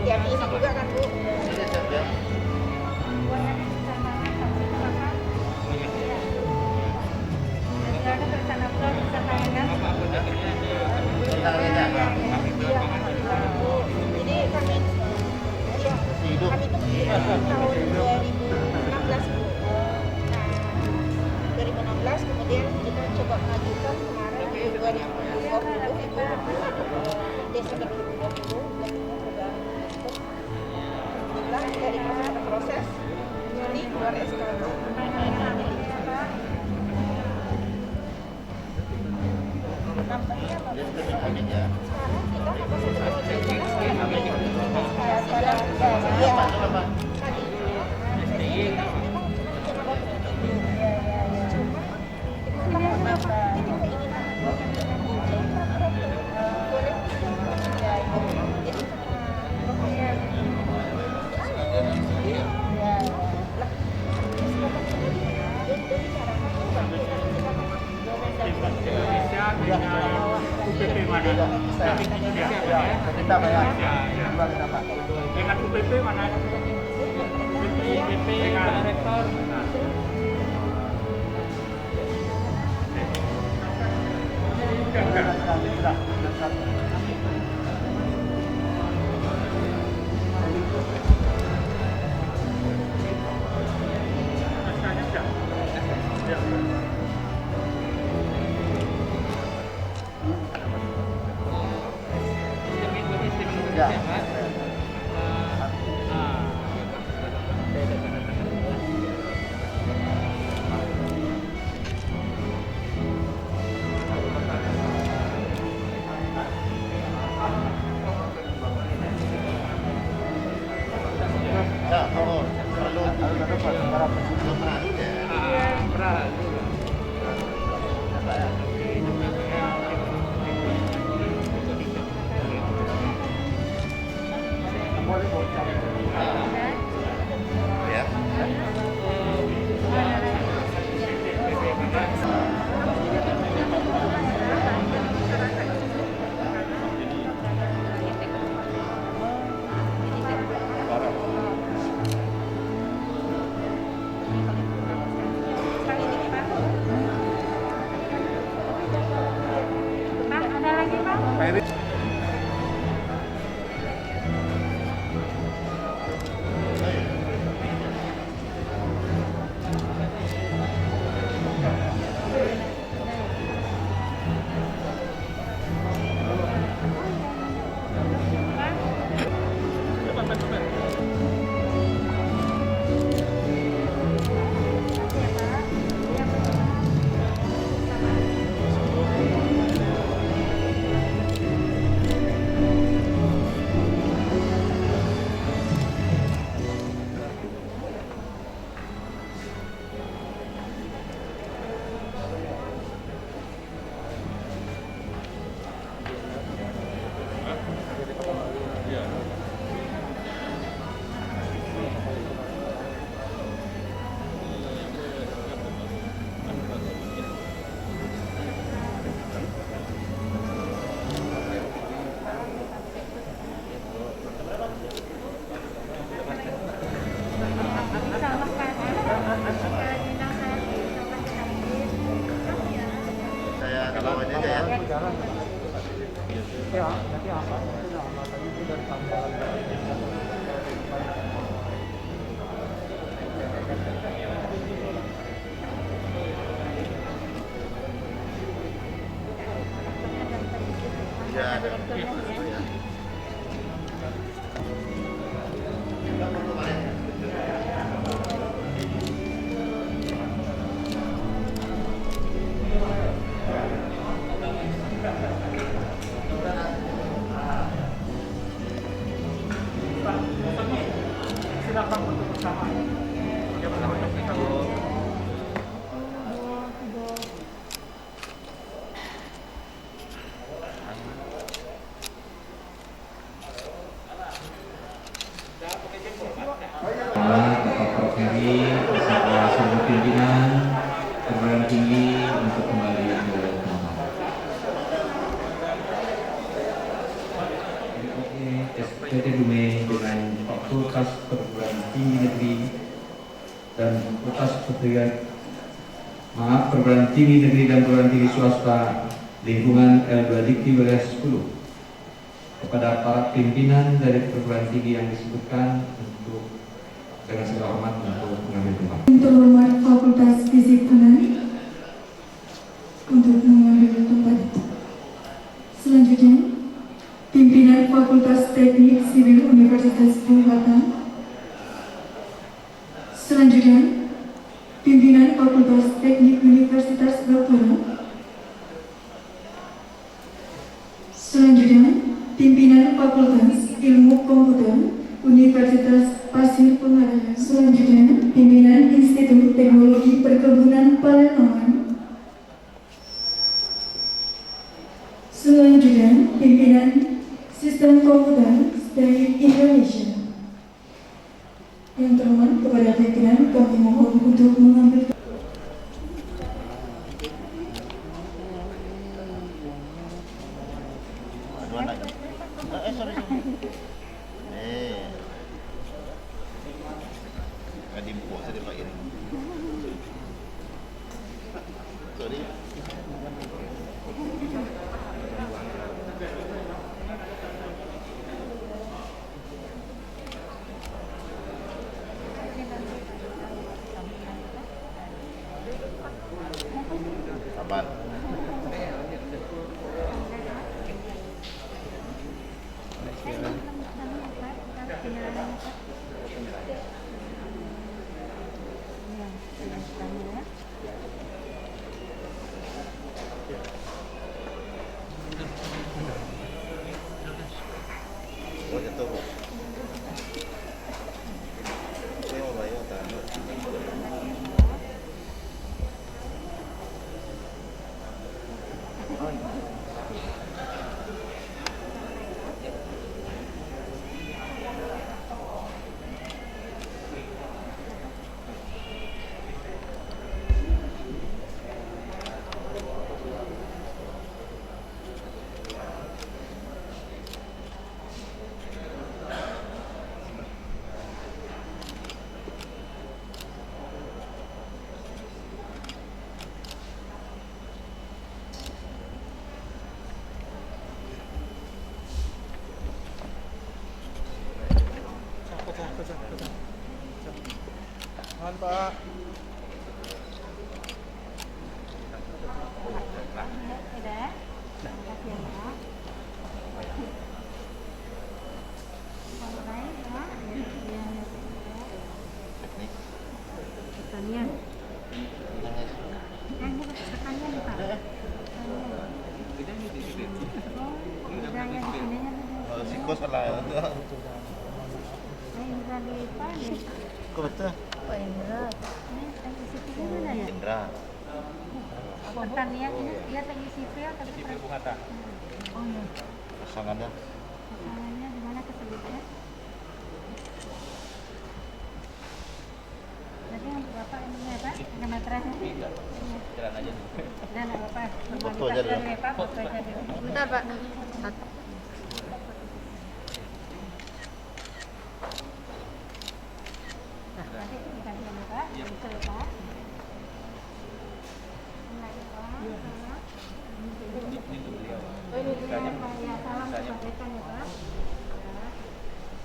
yang ini juga kan Bu. Jadi kami itu tahun 2016 Bu. Nah, 2016 kemudian kita coba mengajukan kemarin 2020 itu Desember 2020 sudah dari proses Juli keluar SK. UPP mana? Kita bayar. Dengan UPP mana? UPP rektor. STT Dumai dengan Fakultas Perguruan Tinggi Negeri dan Perguruan Tinggi Negeri dan Perguruan Tinggi Swasta lingkungan L2 Dikti wilayah 10 kepada para pimpinan dari perguruan tinggi yang disebutkan untuk dengan segala hormat untuk mengambil tempat. Terhormat Fakultas Fisik Unan untuk mengambil tempat. Selanjutnya, pimpinan Fakultas Teknik Sipil Universitas Bung Hatta. Selanjutnya, pimpinan Fakultas Teknik Universitas Bogor. Selanjutnya, pimpinan Fakultas Ilmu Komputer Universitas Pasir Pengarang. Selanjutnya, pimpinan Institut Teknologi Perkebunan Palembang. Selanjutnya, pimpinan Sistem Komputer dari Indonesia. Yang terhormat kepada pimpinan kami mohon untuk mengambil Kadimpo sa Pak ini. Sorry. Aman. Oh, jatuh. Saya mau bayar tanah. Mohon Pak. Pertanian. Pertanian Pak. Sikos lah. Kok betul? Pak Indra. Ini teknik sipil mana ya? Indra. Pertanian ini dia teknik sipil tapi Sipil Bung Hatta. Oh iya. Pasangannya. Pasangannya di mana kesebutnya? Jadi yang berapa ininya Pak? Dengan metranya? Tidak. Jalan aja. Dan apa? Foto aja dulu. Formalitas Pak, foto aja dulu. Bentar Pak. Nah, nanti dikasih sama Pak. Bisa ya Pak. Nah, ya Pak. Ini untuk beliau. Oh, ini dia Pak. Ya, salam disampaikan ya Pak. Ya.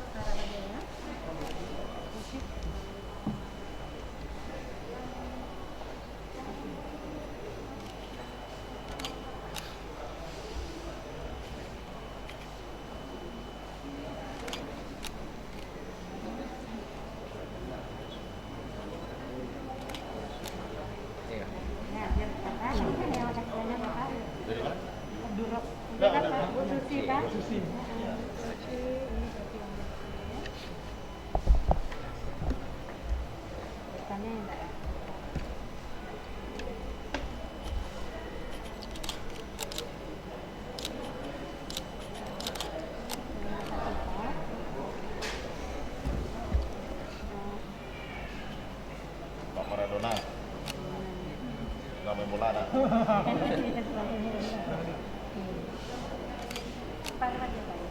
Sekarang aja ya. Iya. Nah, biar Pak. Ini yang ada kebanyakan Pak. Dari mana? Durok. Udah kan Pak? Bu Susi Pak. Bu Susi. Tanya enggak ya? Pak Maradona. Nggak main bola nak. Pak, aja Pak ya.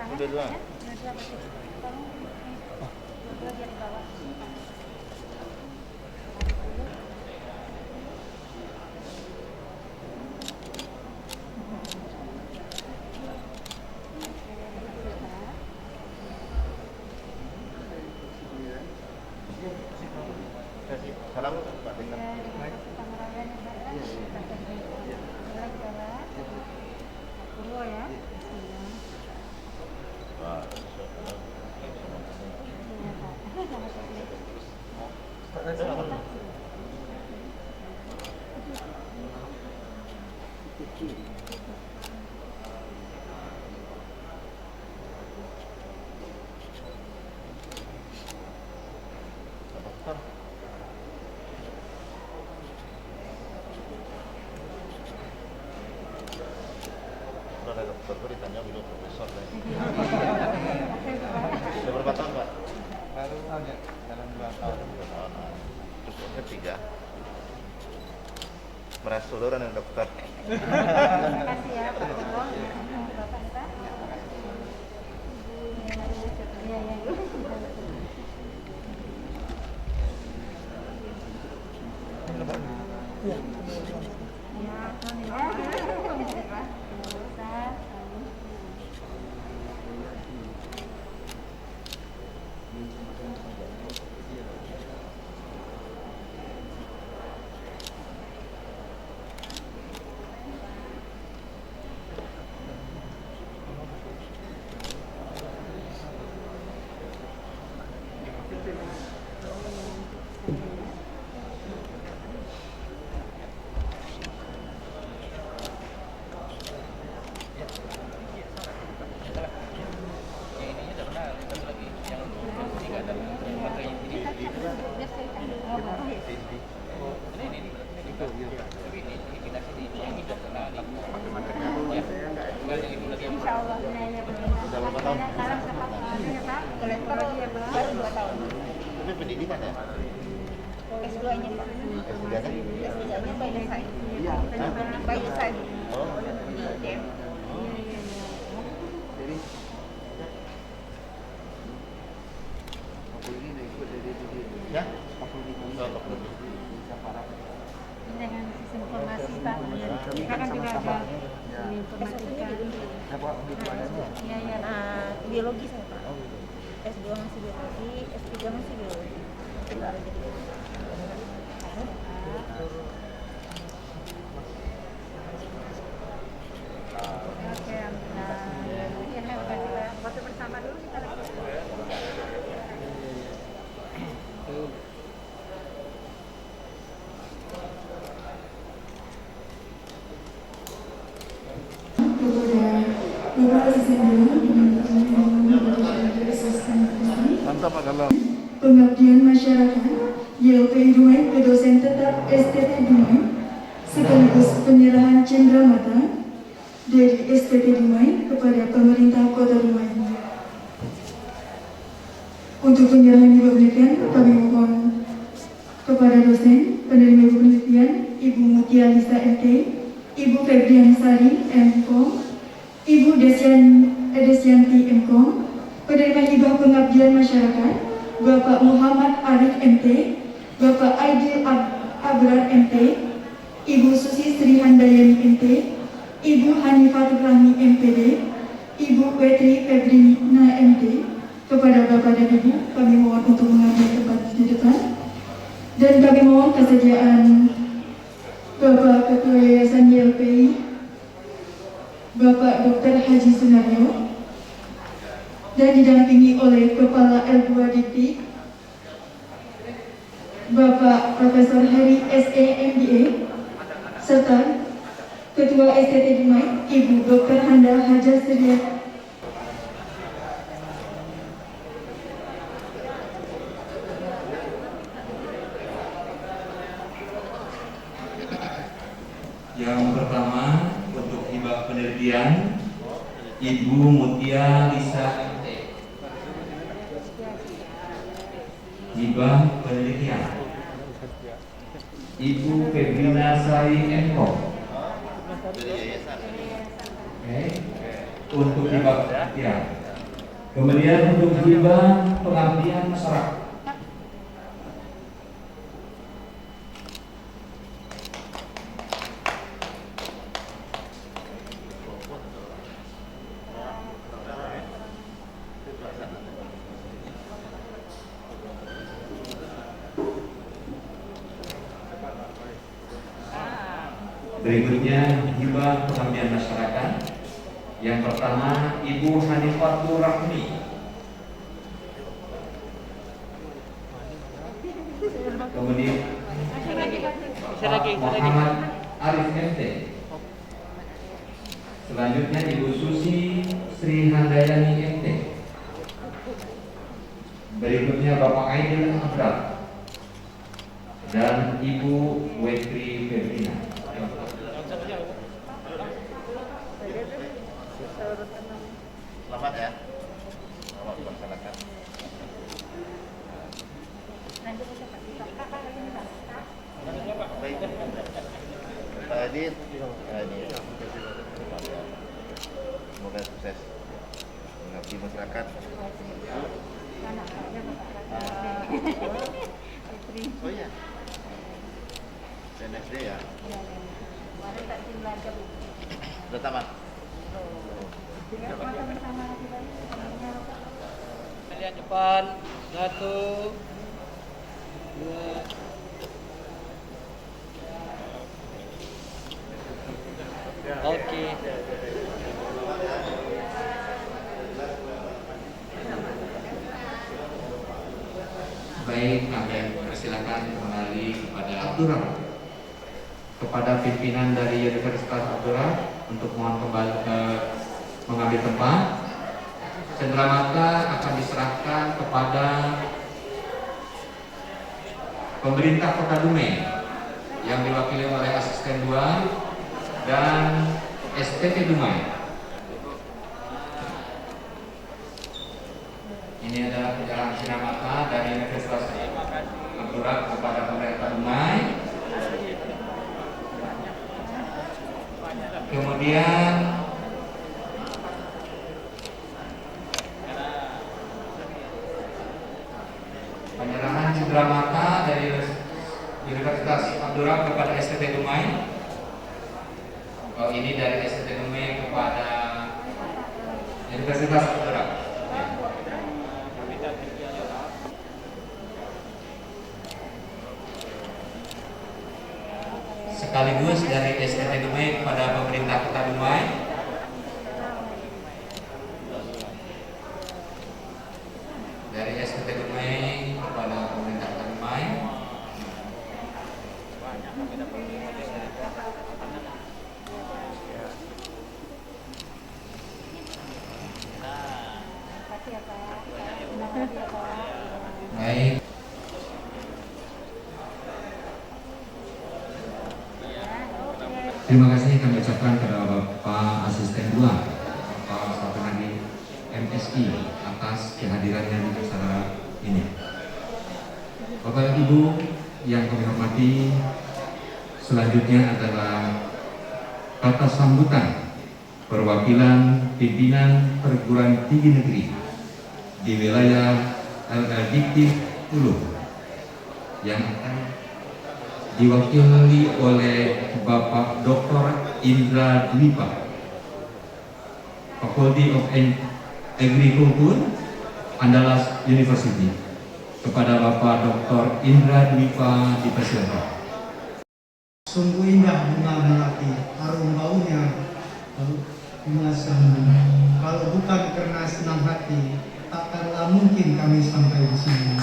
tangan. Dua-dua. Ya. Dua-dua pasti. Tolong. Dua-dua biar di bawah. Salam Pak Dekan. Ya. Wah, dokter. Ada dokter tuh ditanya bilang profesor deh. Sudah berapa tahun Pak? Baru aja dalam 2 tahun. 2 tahun. Cukup ketiga. Merasa saudara dengan dokter. Terima kasih ya Pak Gembong. Bapak Pak. Iya, iya. Insya Allah nilainya benar. Salam sehat ya Pak. Kolesterol baru 2 tahun. Tapi pendidikan ya? S2-nya Pak. S3 kan? S3-nya Bioscience. Bioscience. Oh. Di UGM. Ya? Dengan sistem informasi Pak. Kita kan juga ada informatika. Iya, iya. Biologi saya Pak. S2 masih biologi, S3 masih biologi. Oke, alhamdulillah. Ya, terima kasih Pak. Foto bersama dulu kita lagi. Mantap Pak kalau. Pengabdian masyarakat, YLPI Dumai ke dosen tetap STT Dumai, sekaligus penyerahan cenderamata dari STT Dumai kepada pemerintah Kota Dumai. Untuk penyerahan diberikan, kami mohon kepada dosen penerima penelitian Ibu Mutia Lisa MT, Ibu Febrian Sari MKOM, Ibu Desyanti MKOM, penerima hibah pengabdian masyarakat Bapak Muhammad Arif MT, Bapak Aidil Abrar MT, Ibu Susi Sri Handayani MT, Ibu Hanifatul Rahmi MPD, Ibu Petri Febrina MT. Kepada Bapak dan Ibu, kami mohon untuk mengambil tempat di depan, dan kami mohon kesediaan Bapak Ketua Yayasan YLPI, Bapak Dr. Haji Sunaryo, dan didampingi oleh Kepala L2 Dikti, Bapak Profesor Heri SE MBA, serta Ketua STT Dumai, Ibu Dr. Handa Haja Sedia. Yang pertama untuk hibah penelitian Ibu Mutia Lisa MT. Hibah penelitian Ibu Febrina Sari MKOM. Oke. Untuk hibah penelitian Kemudian untuk hibah pengabdian masyarakat. Berikutnya hibah pengabdian masyarakat. Yang pertama Ibu Hanifatul Rahmi. Kemudian Pak Muhammad Arif MT. Selanjutnya Ibu Susi Sri Handayani MT. Berikutnya Bapak Aidil Abrar dan Ibu Wetri Ferdina. Selamat ya. Selamat melaksanakan. Baik. Pak Adit, ini semoga sukses mengabdi masyarakat. Oh iya. SNSD ya. Sudah tamat. Kalian depan, 1, 2. Oke. Baik, kami persilakan kembali kepada Abdurrah, kepada pimpinan dari Universitas Abdurrah untuk mohon kembali mengambil tempat. Cenderamata akan diserahkan kepada pemerintah Kota Dumai yang diwakili oleh Asisten 2 dan STT Dumai. Ini adalah penyerahan cenderamata dari Universitas Abdurrah kepada pemerintah Dumai. Kemudian penyerahan cenderamata dari Universitas Abdurrah kepada STT Dumai. Oh, ini dari STT Dumai kepada Universitas Abdurrah. Sekaligus dari STT Dumai kepada pemerintah Kota Dumai. Dari STT Dumai kepada pemerintah Kota Dumai. Baik. Terima kasih kami ucapkan kepada Bapak Asisten 2, Bapak Satunadi MSI atas kehadirannya di acara ini. Bapak Ibu yang kami hormati, selanjutnya adalah kata sambutan perwakilan pimpinan perguruan tinggi negeri di wilayah Al-Dikti Hulu yang akan diwakili oleh Bapak Dr. Indra Dwipa, Faculty of Agriculture, Andalas University. Kepada Bapak Dr. Indra Dwipa dipersilakan. Sungguh indah bunga melati, harum baunya bunga sendu. Kalau bukan karena senang hati, takkanlah mungkin kami sampai di sini.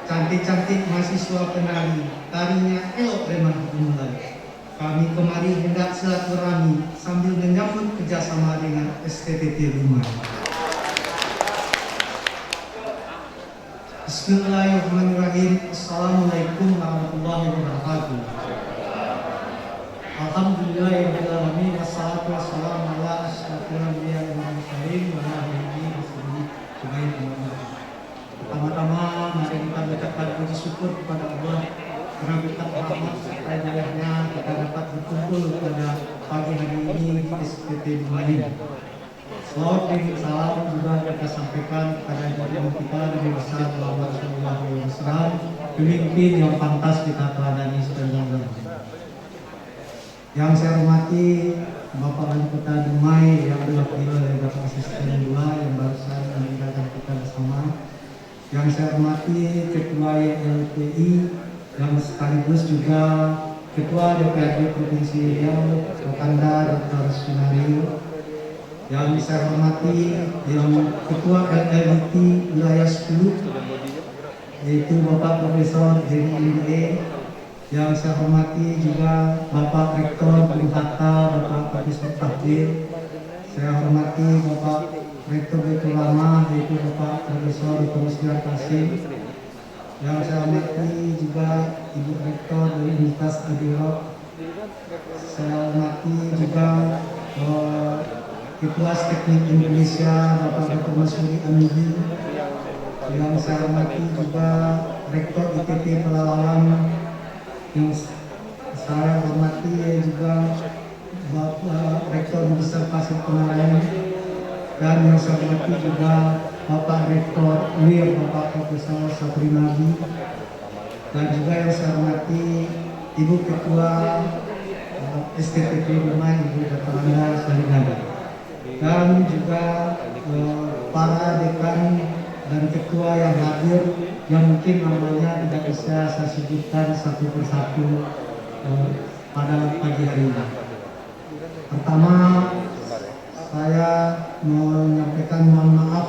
Cantik-cantik mahasiswa penari, tarinya elok remah dimulai. Kami kemari hendak silaturahmi sambil menyambut kerjasama dengan STT Dumai. Bismillahirrahmanirrahim. Assalamualaikum warahmatullahi wabarakatuh. Alhamdulillahirrahmanirrahim. Wassalatu wassalamu ala asyrafil anbiya'i wal mursalin wa ala alihi wasahbihi ajmain. Pertama-tama mari kita mengucapkan puji syukur kepada Allah karena berkat rahmat serta hidayahnya kita dapat berkumpul pada pagi hari ini di STT STT Dumai. Salawat dan salam juga kita sampaikan kepada junjungan kita Nabi besar Muhammad SAW, pemimpin yang pantas kita teladani sepanjang zaman. Yang saya hormati Bapak Wali Kota Dumai yang diwakili oleh Bapak Asisten 2 yang barusan meninggalkan kita bersama. Yang saya hormati Ketua YLPI yang sekaligus juga Ketua DPRD Provinsi Riau, Wakanda Dr. Sunario. Yang saya hormati yang Ketua LLDT Wilayah 10 yaitu Bapak Profesor Jerry MBA. Yang saya hormati juga Bapak Rektor Guru Hatta, Bapak Profesor Tahdir. Saya hormati Bapak Rektor Baitul Ulama yaitu Bapak Profesor Musliar Kasim. Yang saya hormati juga Ibu Rektor dari Universitas Adirok. Saya hormati juga Ketua Teknik Indonesia Bapak Dr. Masuri Amidi. Yang saya hormati juga Rektor ITT Pelalawan. Yang saya hormati juga Bapak Rektor Besar Pasir Penarayan. Dan yang saya hormati juga Bapak Rektor UIR Bapak Profesor Sabri Nabi. Dan juga yang saya hormati Ibu Ketua STTP Dumai Ibu Datananda Salinaga. Dan juga para dekan dan ketua yang hadir yang mungkin namanya tidak bisa saya sebutkan satu persatu pada pagi hari ini. Pertama, saya menyampaikan mohon maaf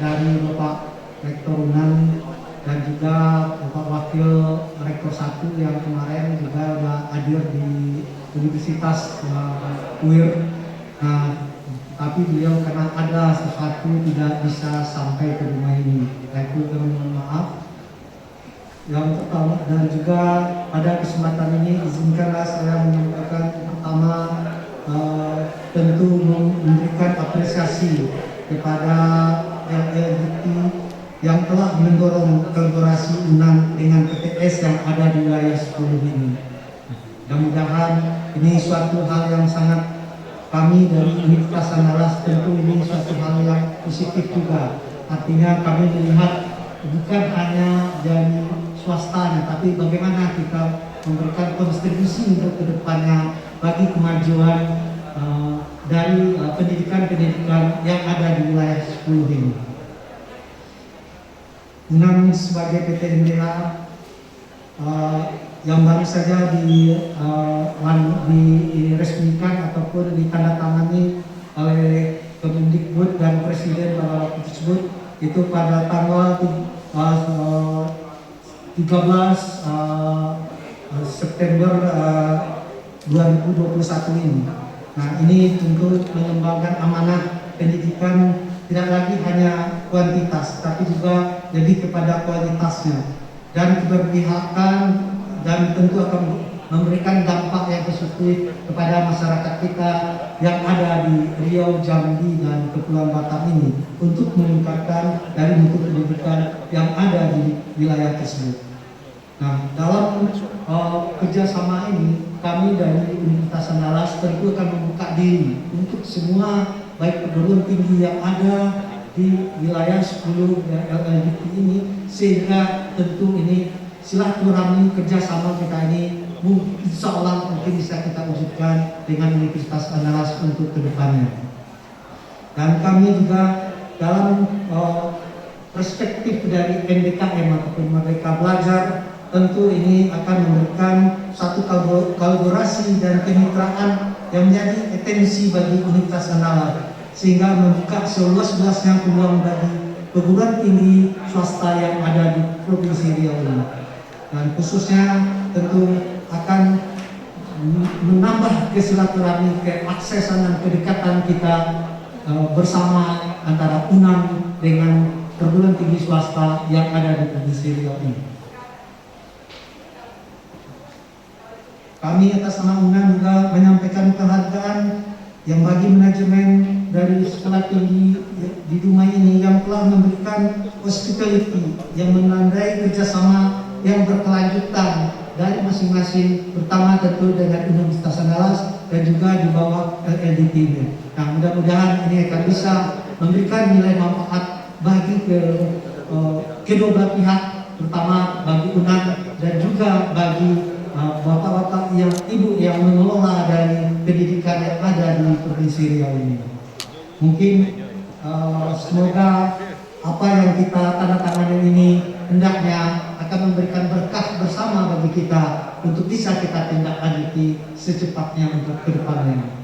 dari Bapak Rektor Unan dan juga Bapak Wakil Rektor 1 yang kemarin juga sudah hadir di Universitas UIR. Nah, tapi beliau karena ada sesuatu tidak bisa sampai ke rumah ini. Aku mohon maaf. Yang pertama dan juga pada kesempatan ini izinkanlah saya menyampaikan pertama tentu memberikan apresiasi kepada LLDT yang telah mendorong kolaborasi UNAN dengan PTS yang ada di wilayah 10 ini. Mudah-mudahan ini suatu hal yang sangat kami dari Universitas Andalas tentu ini suatu hal yang positif juga. Artinya kami melihat bukan hanya dari swastanya, tapi bagaimana kita memberikan kontribusi untuk kedepannya bagi kemajuan dari pendidikan-pendidikan yang ada di wilayah 10 ini. UNAN sebagai PT MDA yang baru saja diresmikan ataupun ditandatangani oleh Kemendikbud dan Presiden pada waktu tersebut itu pada tanggal 13 September 2021 ini. Nah, ini tentu mengembangkan amanah pendidikan tidak lagi hanya kuantitas tapi juga lebih kepada kualitasnya dan keberpihakan dan tentu akan memberikan dampak yang positif kepada masyarakat kita yang ada di Riau, Jambi, dan Kepulauan Batam ini untuk meningkatkan dari mutu pendidikan yang ada di wilayah tersebut. Nah, dalam kerjasama ini kami dari Universitas Andalas tentu akan membuka diri untuk semua baik perguruan tinggi yang ada di wilayah 10 LLDT ini sehingga tentu ini silaturahmi kerjasama kita ini insya Allah mungkin bisa kita wujudkan dengan Universitas Andalas untuk kedepannya. Dan kami juga dalam perspektif dari MBKM ataupun Merdeka Belajar tentu ini akan memberikan satu kolaborasi dan kemitraan yang menjadi esensi bagi Universitas Andalas sehingga membuka seluas-luasnya peluang bagi perguruan tinggi swasta yang ada di Provinsi Riau ini. Dan khususnya tentu akan menambah kesilaturahmi, keaksesan dan kedekatan kita bersama antara UNAN dengan perguruan tinggi swasta yang ada di Provinsi Riau ini. Kami atas nama UNAN juga menyampaikan penghargaan yang bagi manajemen dari sekolah tinggi di Dumai ini yang telah memberikan hospitality yang menandai kerjasama yang berkelanjutan dari masing-masing, pertama tentu dengan Universitas Andalas, dan juga di bawah LDTV. Nah, mudah-mudahan ini akan bisa memberikan nilai manfaat bagi kedua belah pihak, terutama bagi UNAN dan juga bagi bapak-bapak yang ibu yang mengelola dari pendidikan yang ada di Provinsi Riau ini. Mungkin semoga apa yang kita tanda tangan ini hendaknya akan memberikan berkah bersama bagi kita untuk bisa kita tindak lanjuti secepatnya untuk ke depannya.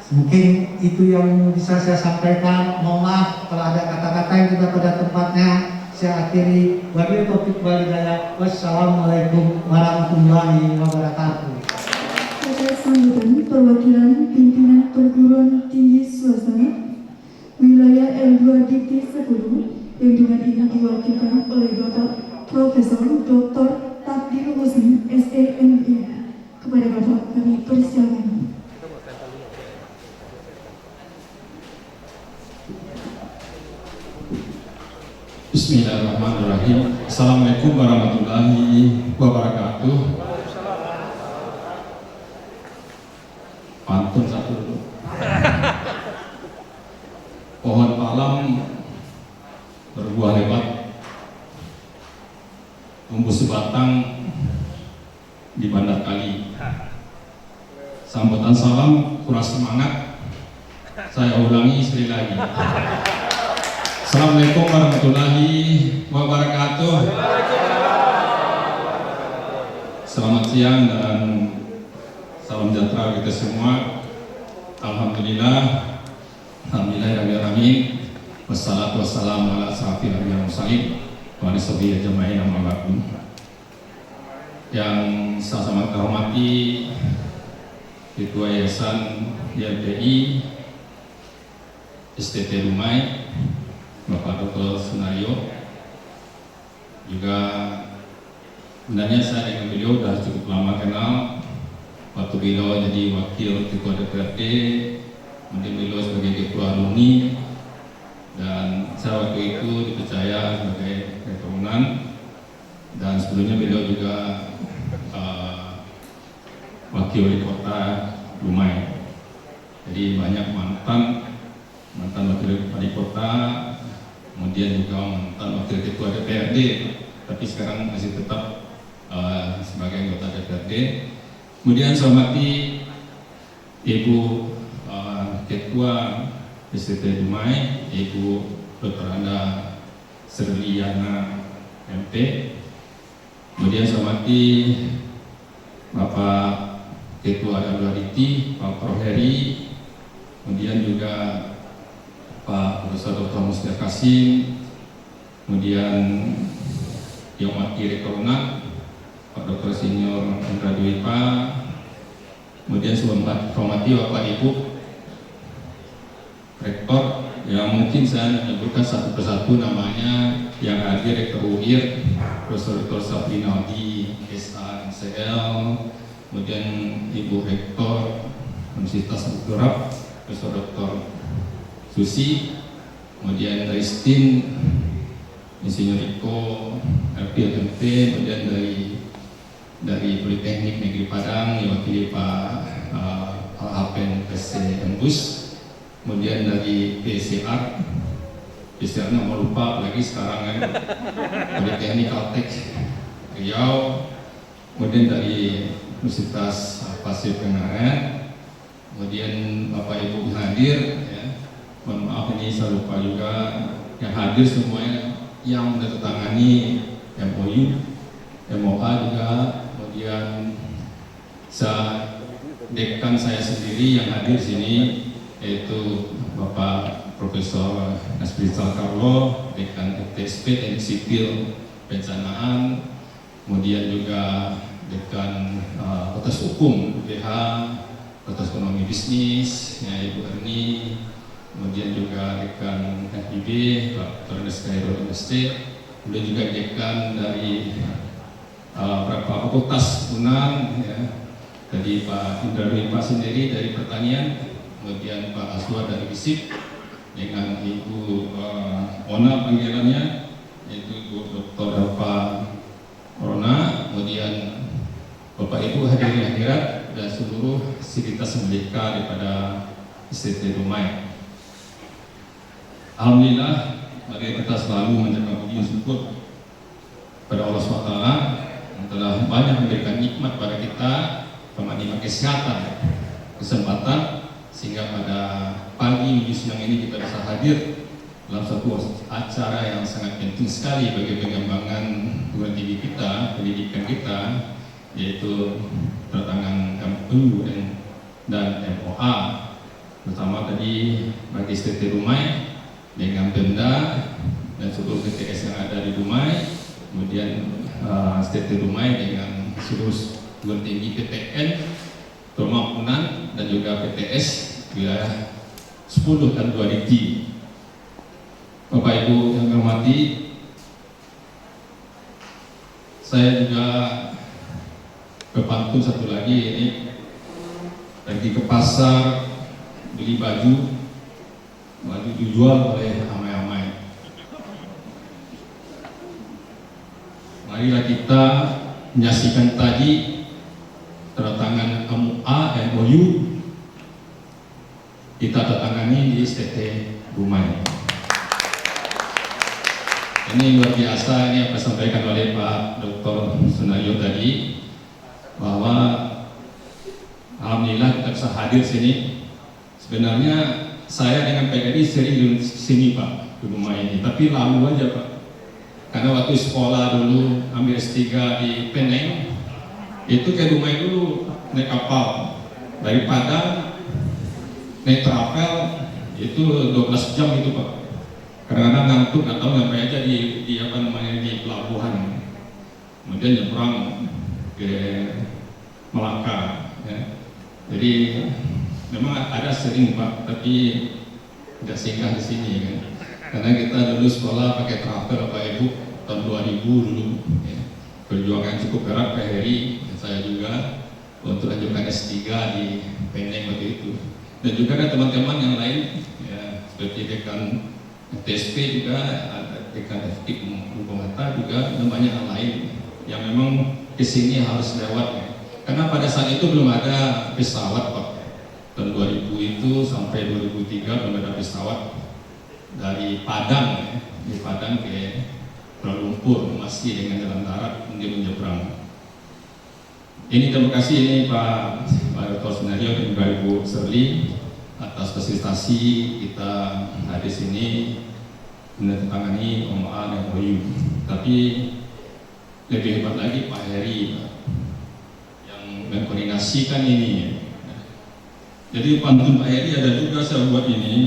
Mungkin itu yang bisa saya sampaikan. Mohon maaf kalau ada kata-kata yang tidak pada tempatnya. Saya akhiri. Wabillahi taufiq wal hidayah. Wassalamualaikum warahmatullahi wabarakatuh. Pada sambutan perwakilan pimpinan perguruan tinggi swasta wilayah L2 Dikti 10 yang dengan ini diwakilkan oleh Bapak Profesor Dr. Takdir Husni SEME. Kepada Bapak kami persilakan. Bismillahirrahmanirrahim. Assalamualaikum warahmatullahi wabarakatuh. Pantun satu dulu. Pohon palam berbuah lebat, tumbuh sebatang di bandar kali. Sambutan salam kuras semangat. Saya ulangi sekali lagi. Assalamualaikum warahmatullahi wabarakatuh. Selamat siang dan salam sejahtera kita semua. Alhamdulillah, alhamdulillahirrahmanirrahim. Wassalatu wassalamu ala asrofil anbiya'i wal mursalin wa ala sahbihi ajma'in amma ba'du. Yang saya sangat hormati Ketua Yayasan YLPI STT Dumai Bapak Dr. Sunario, juga sebenarnya saya dengan beliau sudah cukup lama kenal. Waktu beliau jadi wakil ketua DPRD, kemudian beliau sebagai ketua alumni, dan saya waktu itu dipercaya sebagai ketua, dan sebelumnya beliau juga wakil wali kota Dumai. Jadi banyak mantan wakil wali kota, kemudian juga mantan wakil ketua DPRD, tapi sekarang masih tetap sebagai anggota DPRD. Kemudian saya hormati Ibu Ketua STT Dumai, Ibu Dr. Anda Serliana MP. Kemudian saya hormati Bapak Ketua LDT, Pak Prof. Heri, kemudian juga Pak Profesor Dr. Muslia Kasim, kemudian yang wakil rektor UNAN, Pak Dr. Senior Indra Dwipa, kemudian saya hormati Bapak Ibu Rektor, yang mungkin saya menyebutkan satu persatu namanya yang hadir, Rektor UIR, Profesor Dr. Sabrina Odi, SA MCL, kemudian Ibu Rektor Universitas Abdurrahman, Profesor Dr. Susi, kemudian dari STIN Insinyur Iko, LPLMP, kemudian dari Politeknik Negeri Padang diwakili Pak Alhapen PC Embus, kemudian dari PCR nya mau lupa apalagi sekarang kan, Politeknik Kaltek Riau, kemudian dari Universitas Pasir Pengaret, kemudian Bapak Ibu hadir ya. Mohon maaf ini saya lupa juga yang hadir semuanya yang menandatangani MOU, MOA juga, kemudian dekan saya sendiri yang hadir sini yaitu Bapak Profesor Nasbrizal Carlo, dekan TSP Teknik Sipil Perencanaan, kemudian juga dekan Fakultas Hukum UPH, Fakultas Ekonomi Bisnis, ya, Ibu Erni, kemudian juga dekan FIB Pak Ernest Cairo MSC, kemudian juga dekan dari beberapa fakultas UNAN ya, tadi Pak Indra Dwipa sendiri dari Pertanian, kemudian Pak Aswar dari FISIP, dengan Ibu Ona panggilannya yaitu Ibu Dr. Elva Corona, kemudian Bapak Ibu hadirin hadirat dan seluruh sivitas merdeka daripada STT Dumai. Alhamdulillah, mari kita selalu menjaga puji syukur pada Allah SWT yang telah banyak memberikan nikmat pada kita, pemandangan kesehatan, kesempatan, sehingga pada pagi menuju siang ini kita bisa hadir dalam satu acara yang sangat penting sekali bagi pengembangan perguruan tinggi kita, pendidikan kita, yaitu kedatangan MU dan MOA, terutama tadi bagi STT Dumai dengan Pemda dan seluruh PTS yang ada di Dumai, kemudian STT Dumai dengan seluruh perguruan tinggi PTN, Permampunan dan juga PTS wilayah 10 dan 2 Dikti. Bapak Ibu yang hormati, saya juga berpantun satu lagi, ini pergi ke pasar beli baju dijual oleh amai-amai. Marilah kita menyaksikan tadi kedatangan MOU kita datangani di STT Dumai. Ini luar biasa, ini apa disampaikan oleh Pak Dr. Sunario tadi, bahwa alhamdulillah kita bisa hadir sini. Sebenarnya saya dengan PKD sering di sini Pak, di rumah ini, tapi lalu aja Pak. Karena waktu sekolah dulu ambil S3 di Penang, itu ke Dumai dulu naik kapal dari Padang, naik travel itu 12 jam itu Pak. Kadang-kadang ngantuk atau sampai aja di pelabuhan, kemudian nyebrang ke Melaka. Ya. Jadi memang ada sering Pak, tapi tidak singgah di sini kan. Karena kita dulu sekolah pakai travel Pak Ibu tahun 2000 dulu. Ya. Perjuangan cukup berat Pak Heri dan saya juga untuk lanjutkan S3 di Penang waktu itu. Dan juga ada teman-teman yang lain, ya, seperti dekan TSP juga, ada dekan FKIP Hukumata juga, dan banyak hal lain yang memang kesini harus lewat. Ya. Karena pada saat itu belum ada pesawat Pak. Tahun 2000 itu sampai 2003 belum ada pesawat dari Padang, ya, di Padang ke Kuala Lumpur, masih dengan jalan darat untuk menyeberang. Ini terima kasih ini Pak Dr. Sunario dan Ibu Serli atas fasilitasi kita hadir sini menandatangani MOA dan MOU. Tapi lebih hebat lagi Pak Heri yang mengkoordinasikan ini. Jadi pantun Pak Heri ada juga saya buat ini.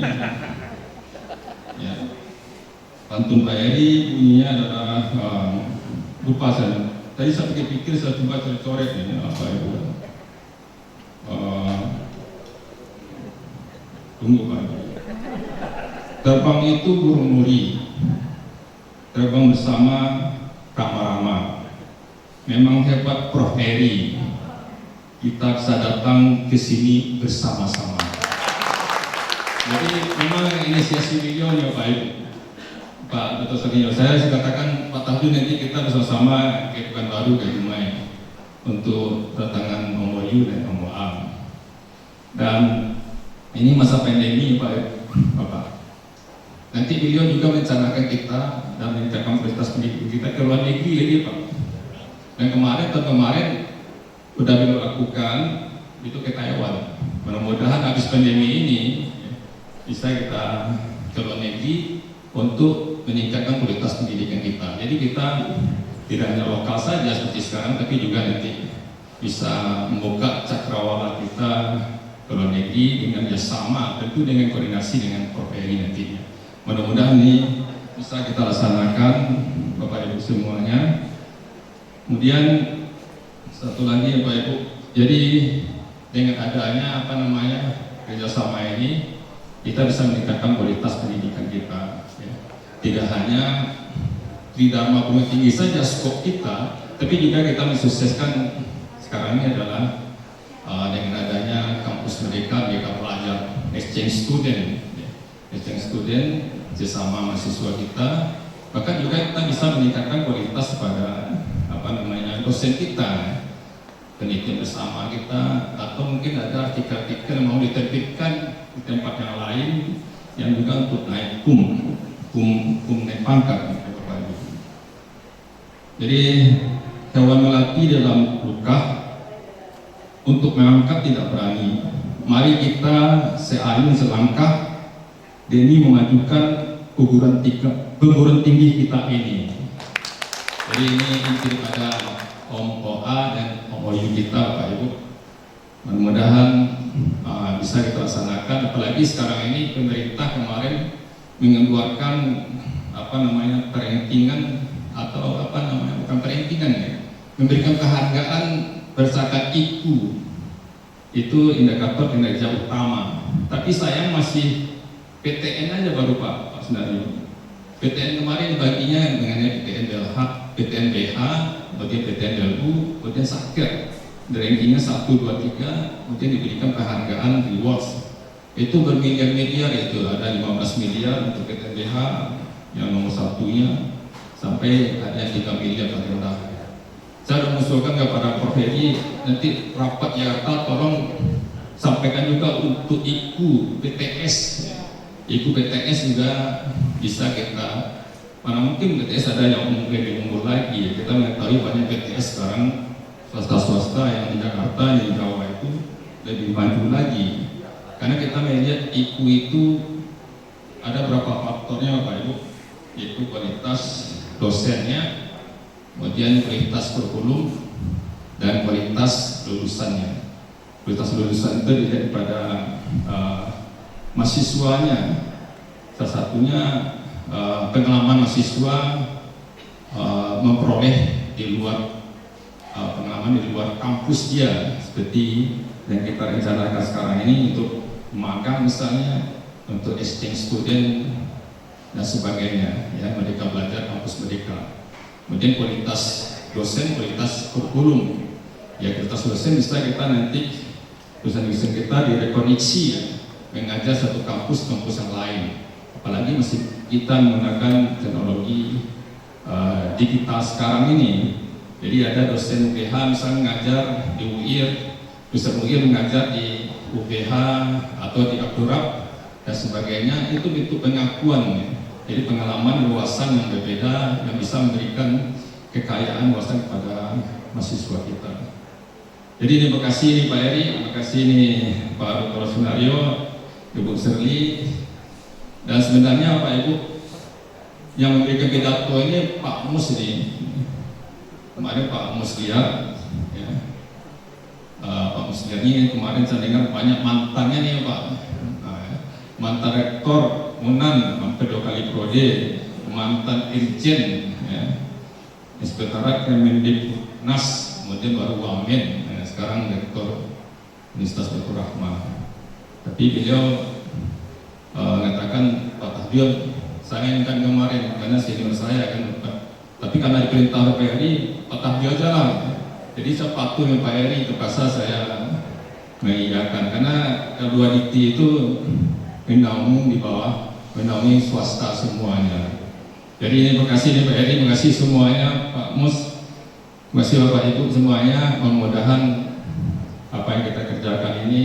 Ya. Pantun Pak Heri bunyinya adalah lupa saya. Tadi saya pikir saya coba coret ini apa Ibu. Tunggu Pak. Terbang itu burung nuri, terbang bersama rama-rama. Memang hebat Prof. Heri. Kita bisa datang ke sini bersama-sama. Jadi memang inisiasi beliau ya Pak Ibu. Pak Dr. Sunario, saya katakan Pak Tahun nanti kita bersama ke Pekanbaru ke Dumai untuk kedatangan MOU dan MOA. Dan ini masa pandemi Bapak. Nanti beliau juga merencanakan kita dan meningkatkan kualitas pendidikan kita ke luar negeri lagi Pak. Dan tahun kemarin sudah beliau lakukan itu ke Taiwan. Mudah-mudahan habis pandemi ini bisa kita ke luar negeri untuk meningkatkan kualitas pendidikan kita. Jadi kita tidak hanya lokal saja seperti sekarang, tapi juga nanti bisa membuka cakrawala kita ke luar negeri dengan bersama, tentu dengan koordinasi dengan Prof. Heri nantinya. Mudah-mudahan ini bisa kita laksanakan Bapak Ibu semuanya. Kemudian satu lagi Bapak Ibu, jadi dengan adanya kerjasama ini kita bisa meningkatkan kualitas pendidikan kita. Ya. Tidak hanya di Dharma Perguruan Tinggi saja skop kita, tapi juga kita mensukseskan sekarang ini adalah dengan adanya kampus Merdeka Pelajar exchange student, ya. Exchange student bersama mahasiswa kita, bahkan juga kita bisa meningkatkan kualitas pada dosen kita. penelitian bersama kita, atau mungkin ada artikel-artikel yang mau diterbitkan di tempat yang lain yang juga untuk naik naik pangkat. Jadi hewan melati dalam luka untuk mengangkat tidak berani. Mari kita seayun selangkah demi memajukan perguruan tinggi kita ini. Jadi ini inti pada Om OA dan Om OU kita, Pak Ibu. Mudah-mudahan bisa kita laksanakan. Apalagi sekarang ini pemerintah kemarin mengeluarkan perankingan atau bukan perankingan ya, memberikan penghargaan berdasarkan IQ. Itu indikator kinerja utama. Tapi sayang masih PTN aja baru Pak Sunaryo. PTN kemarin baginya mengenai PTN BLH, PTN BH, kemudian PTN LU, kemudian Saker. Rankingnya 1, 2, 3, kemudian diberikan penghargaan rewards. Itu bermiliar-miliar, itu ada 15 miliar untuk PTN BH yang nomor satunya, sampai ada yang 3 miliar paling rendah. Saya sudah mengusulkan kepada Prof. Hedi, nanti rapat Jakarta tolong sampaikan juga untuk IQ PTS. IQ PTS juga bisa kita, mana mungkin PTS ada yang lebih unggul lagi. Kita mengetahui banyak PTS sekarang swasta-swasta yang di Jakarta, di Jawa itu lebih maju lagi. Karena kita melihat IQ itu ada berapa faktornya Bapak Ibu, yaitu kualitas dosennya, kemudian kualitas kurikulum, dan kualitas lulusannya. Kualitas lulusan itu dilihat pada mahasiswanya. Salah satunya pengalaman mahasiswa memperoleh di luar pengalaman di luar kampus dia, seperti yang kita rencanakan sekarang ini untuk magang misalnya, untuk exchange student dan sebagainya, ya, mereka belajar kampus mereka. Kemudian kualitas dosen, kualitas kurikulum, ya, kualitas dosen bisa kita nanti dosen-dosen kita direkoneksi mengajar satu kampus yang lain. Apalagi masih kita menggunakan teknologi digital sekarang ini. Jadi ada dosen UPH misalnya mengajar di UIR, dosen UIR mengajar di UPH atau di Abdurrab dan sebagainya. Itu bentuk pengakuan. Jadi pengalaman wawasan yang berbeda yang bisa memberikan kekayaan wawasan kepada mahasiswa kita. Jadi terima kasih nih Pak Eri, terima kasih nih Pak Dr. Sunaryo, Ibu Serli, dan sebenarnya Pak Ibu yang memberikan pidato ini Pak Mus ini. Kemarin Pak Mus lihat, ya. Pak Mus lihat ini kemarin saya dengar banyak mantannya nih Pak. Mantan rektor Unan hampir 2 kali prode, mantan Irjen, ya, Inspektorat Kemendikbudnas, kemudian baru Wamen, ya, sekarang rektor Universitas Baitur Rahmah. Tapi beliau mengatakan Pak Tahdion, saya kan kemarin karena senior saya kan, tapi karena diperintah Pak Eri, Pak Tahdion aja lah. Jadi saya patuh dengan Pak Eri, terpaksa saya mengiyakan karena kedua dikti itu menaungi di bawah, menaungi swasta semuanya. Jadi terima kasih nih Pak Eri, terima kasih semuanya Pak Mus, terima kasih Bapak Ibu semuanya. Mudah-mudahan apa yang kita kerjakan ini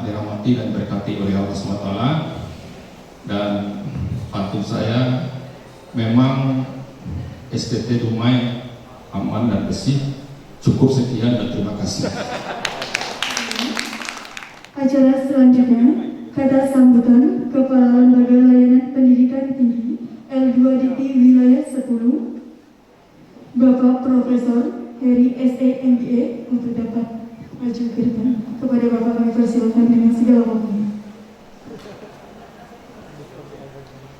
dirahmati dan berkati oleh Allah SWT. Dan pantun saya, memang STT Dumai aman dan bersih. Cukup sekian dan terima kasih. Acara selanjutnya, kata sambutan Kepala Lembaga Layanan Pendidikan Tinggi L2 Dikti Wilayah 10, Bapak Profesor Heri SE MBA, untuk dapat maju ke depan. Kepada Bapak kami persilakan dengan segala waktunya.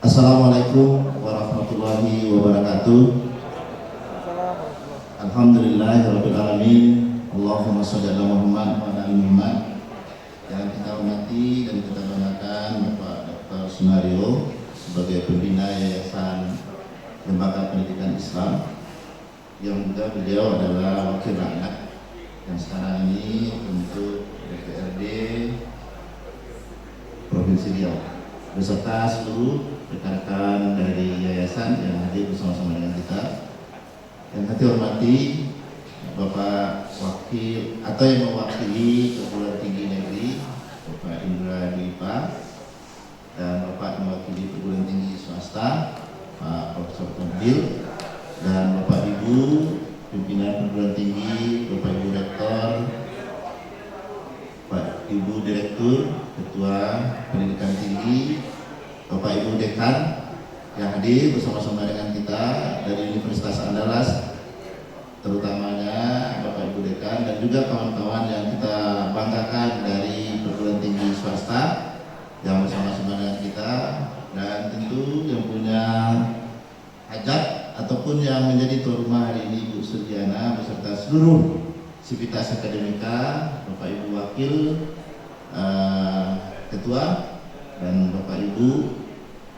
Assalamualaikum warahmatullahi wabarakatuh. Alhamdulillahirrahmanirrahim. Allahumma sholli ala Muhammad wa ala ali Muhammad. Yang kita hormati dan kita banggakan Bapak Dr. Sunaryo sebagai pembina Yayasan Lembaga Pendidikan Islam, yang juga beliau adalah wakil rakyat yang sekarang ini untuk DPRD Provinsi Riau, beserta seluruh rekan-rekan dari yayasan yang hadir bersama-sama dengan kita. Yang kami hormati Bapak Wakil atau yang mewakili perguruan tinggi negeri, Bapak Indra Dwi Ipa, dan Bapak mewakili perguruan tinggi swasta, Pak Profesor Tombil, dan Bapak Ibu pimpinan perguruan tinggi, Bapak Ibu Rektor, Pak Ibu Direktur, Ketua Pendidikan Tinggi, Bapak Ibu Dekan yang hadir bersama-sama dengan kita dari Universitas Andalas, terutamanya Bapak Ibu Dekan dan juga kawan-kawan yang kita banggakan dari perguruan tinggi swasta yang bersama-sama dengan kita, dan tentu yang punya hajat ataupun yang menjadi tuan rumah hari ini Bu Surdiana beserta seluruh sivitas akademika, Bapak Ibu Wakil Ketua dan Bapak Ibu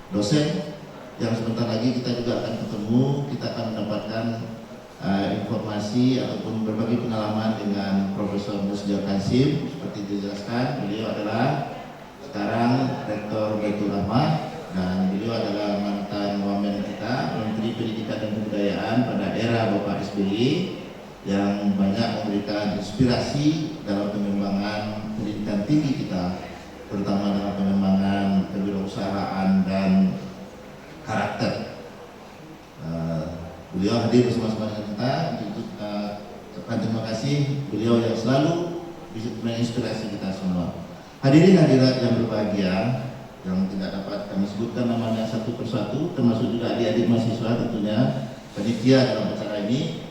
dosen yang sebentar lagi kita juga akan ketemu, kita akan mendapatkan informasi ataupun berbagi pengalaman dengan Profesor Musda Kansim. Seperti dijelaskan, beliau adalah sekarang Rektor Baitul Rahmah dan beliau adalah mantan wamen kita, Menteri Pendidikan dan Kebudayaan pada era Bapak SBY, yang banyak memberikan inspirasi dalam pengembangan pendidikan tinggi kita, terutama dalam pengembangan kewirausahaan dan karakter. Beliau hadir bersama-sama dengan kita untuk terima kasih beliau yang selalu bisa menginspirasi kita semua. Hadirin hadirat yang berbahagia, yang tidak dapat kami sebutkan namanya satu persatu, termasuk juga adik-adik mahasiswa tentunya panitia dalam acara ini.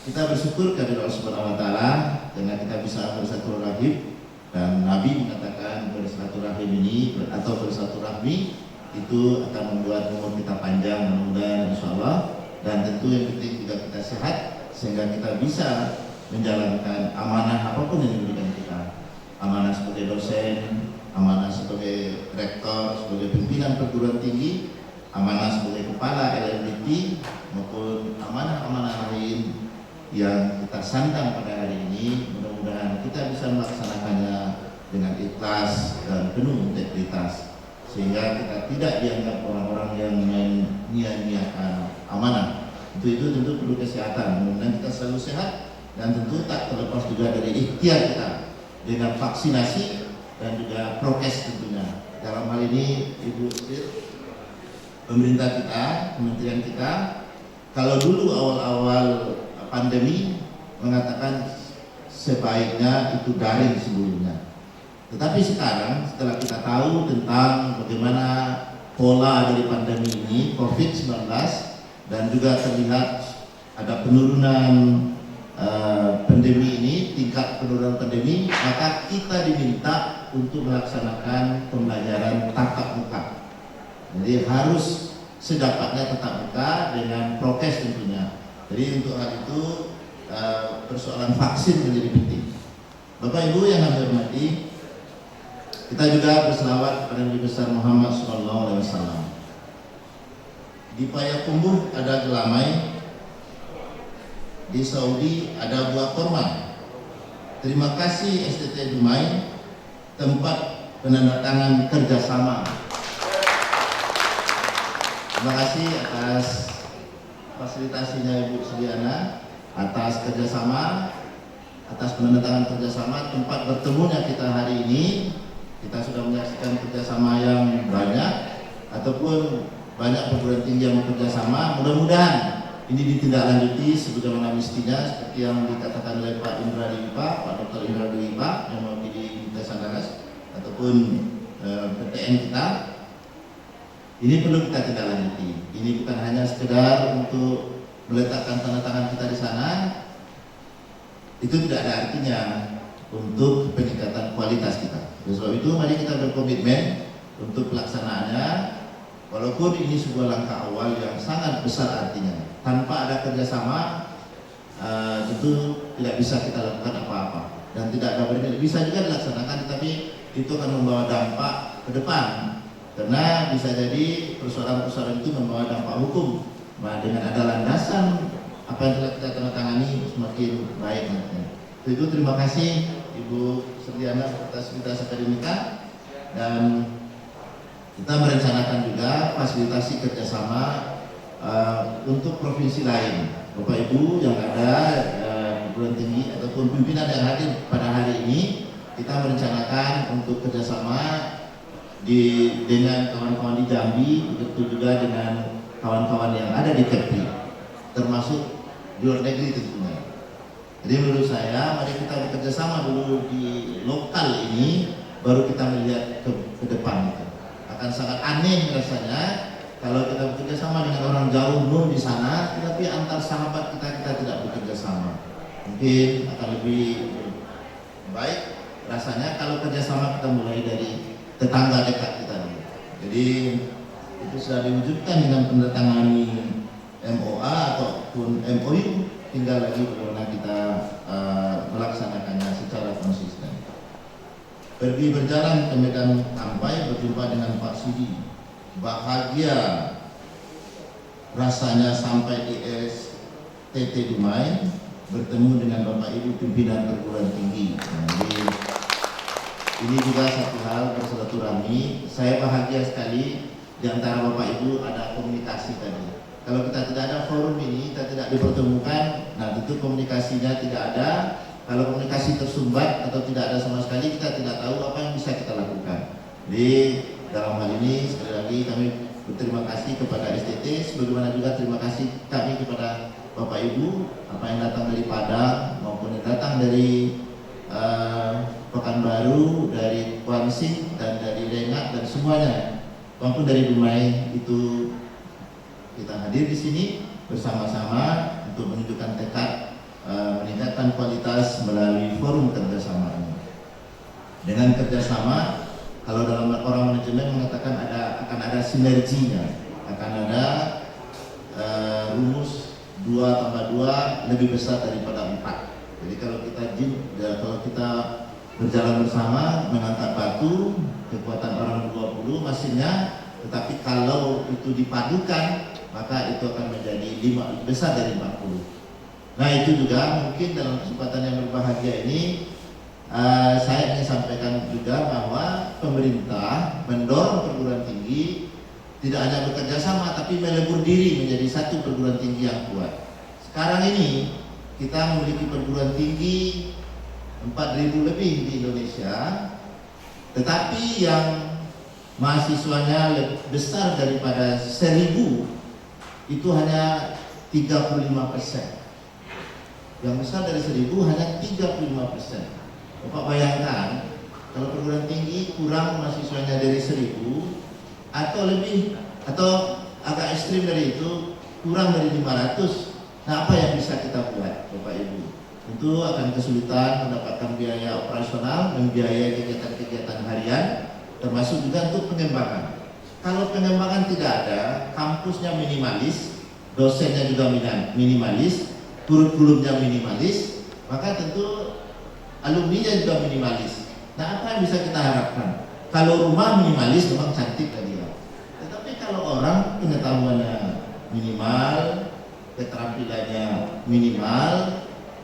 Kita bersyukur kepada Allah Subhanahu wa taala karena kita bisa bersilaturahim, dan Nabi mengatakan bersilaturahim ini atau bersilaturahmi itu akan membuat umur kita panjang, mudah-mudahan insyaallah. Dan tentu yang penting juga kita sehat sehingga kita bisa menjalankan amanah apapun yang diberikan kita. Amanah sebagai dosen, amanah sebagai rektor, sebagai pimpinan perguruan tinggi, amanah sebagai kepala LMDT, maupun amanah-amanah lain yang kita sandang pada hari ini. Mudah-mudahan kita bisa melaksanakannya dengan ikhlas dan penuh integritas, sehingga kita tidak dianggap orang-orang yang menyia-nyiakan amanah. Untuk itu tentu perlu kesehatan, mudah-mudahan kita selalu sehat, dan tentu tak terlepas juga dari ikhtiar kita dengan vaksinasi dan juga prokes tentunya. Dalam hal ini Ibu pemerintah kita, kementerian kita, kalau dulu awal-awal pandemi mengatakan sebaiknya itu daring sebelumnya. Tetapi sekarang setelah kita tahu tentang bagaimana pola dari pandemi ini COVID-19 dan juga terlihat ada penurunan pandemi ini, tingkat penurunan pandemi, maka kita diminta untuk melaksanakan pembelajaran tatap muka. Jadi harus sedapatnya tatap muka dengan prokes tentunya. Jadi untuk hal itu persoalan vaksin menjadi penting. Bapak Ibu yang kami hormati, kita juga berselawat kepada Nabi besar Muhammad SAW. Di Payakumbuh ada gelamai, di Saudi ada buah korma. Terima kasih STT Dumai, tempat penandatangan kerjasama. Terima kasih atas fasilitasinya Ibu Surdiana, atas kerjasama, atas penandatangan kerjasama, tempat bertemunya kita hari ini. Kita sudah menyaksikan kerjasama yang banyak, ataupun banyak perguruan tinggi yang bekerjasama. Mudah-mudahan ini ditindaklanjuti sebagaimana mestinya, seperti yang dikatakan oleh Pak Indra Dwi Ipa, Pak Dr. Indra Dwi Ipa yang mewakili Universitas Andalas ataupun PTN kita. Ini perlu kita tindaklanjuti. Ini bukan hanya sekedar untuk meletakkan tanda tangan kita di sana. Itu tidak ada artinya untuk peningkatan kualitas kita. Oleh sebab itu mari kita berkomitmen untuk pelaksanaannya. Walaupun ini sebuah langkah awal yang sangat besar artinya, tanpa ada kerjasama tentu tidak bisa kita lakukan apa-apa, dan tidak dapat bisa juga dilaksanakan, tetapi itu akan membawa dampak ke depan, karena bisa jadi persoalan-persoalan itu membawa dampak hukum. Nah, dengan ada landasan apa yang telah kita tanda tangani semakin baik nantinya. Itu terima kasih Ibu Surdiana atas Sivitas Akademika, dan kita merencanakan juga fasilitasi kerjasama untuk provinsi lain. Bapak Ibu yang ada ataupun pimpinan yang hadir pada hari ini, kita merencanakan untuk kerjasama dengan kawan-kawan di Jambi, begitu juga dengan kawan-kawan yang ada di Kepri, termasuk di luar negeri tentunya. Jadi menurut saya, mari kita bekerjasama dulu di lokal ini, baru kita melihat ke depan itu. Akan sangat aneh rasanya kalau kita bekerja sama dengan orang jauh di sana, tetapi antar sahabat kita tidak bekerja sama. Mungkin akan lebih baik rasanya kalau kerjasama kita mulai dari tetangga dekat kita. Jadi itu sudah diwujudkan dengan pendatangani MOA ataupun MOU, tinggal lagi bagaimana kita melaksanakannya secara konsisten. Pergi berjalan ke Medan Ampai, berjumpa dengan Pak Sudi. Bahagia rasanya sampai di STT Dumai, bertemu dengan Bapak Ibu pimpinan perguruan tinggi. Jadi ini juga satu hal bersilaturahmi. Saya bahagia sekali di antara Bapak Ibu ada komunikasi tadi. Kalau kita tidak ada forum ini, kita tidak dipertemukan, nah tentu komunikasinya tidak ada. Kalau komunikasi tersumbat atau tidak ada sama sekali, kita tidak tahu apa yang bisa kita lakukan. Jadi dalam hal ini sekali lagi kami berterima kasih kepada STT, sebagaimana juga terima kasih kami kepada Bapak Ibu, apa yang datang dari Padang maupun yang datang dari Pekanbaru, dari Kuansing dan dari Rengat dan semuanya, maupun dari Dumai, itu kita hadir di sini bersama-sama untuk menunjukkan tekad meningkatkan kualitas melalui forum kerjasama ini. Dengan kerjasama, kalau dalam orang manajemen mengatakan akan ada sinerginya, akan ada rumus 2+2 lebih besar daripada 4. Jadi kalau kita berjalan bersama mengangkat batu, kekuatan orang 20 mesinnya, tetapi kalau itu dipadukan, maka itu akan menjadi 5 lebih besar dari 40. Nah itu juga mungkin dalam kesempatan yang berbahagia ini saya ingin sampaikan juga bahwa pemerintah mendorong perguruan tinggi tidak hanya bekerja sama tapi melebur diri menjadi satu perguruan tinggi yang kuat. Sekarang ini kita memiliki perguruan tinggi 4.000 lebih di Indonesia, tetapi yang mahasiswanya lebih besar daripada 1.000 itu hanya 35%. Yang besar dari 1.000 hanya 35%. Bapak bayangkan kalau perguruan tinggi kurang mahasiswanya dari 1.000 atau lebih, atau agak ekstrim dari itu kurang dari 500. Nah apa yang bisa kita buat Bapak Ibu? Tentu akan kesulitan mendapatkan biaya operasional, membiayai kegiatan-kegiatan harian, termasuk juga untuk pengembangan. Kalau pengembangan tidak ada, kampusnya minimalis, dosennya juga minimalis, kurikulumnya minimalis, maka tentu alumninya juga minimalis. Nah apa yang bisa kita harapkan? Kalau rumah minimalis memang cantik tadi ya. Tetapi kalau orang pengetahuannya minimal, keterampilannya minimal,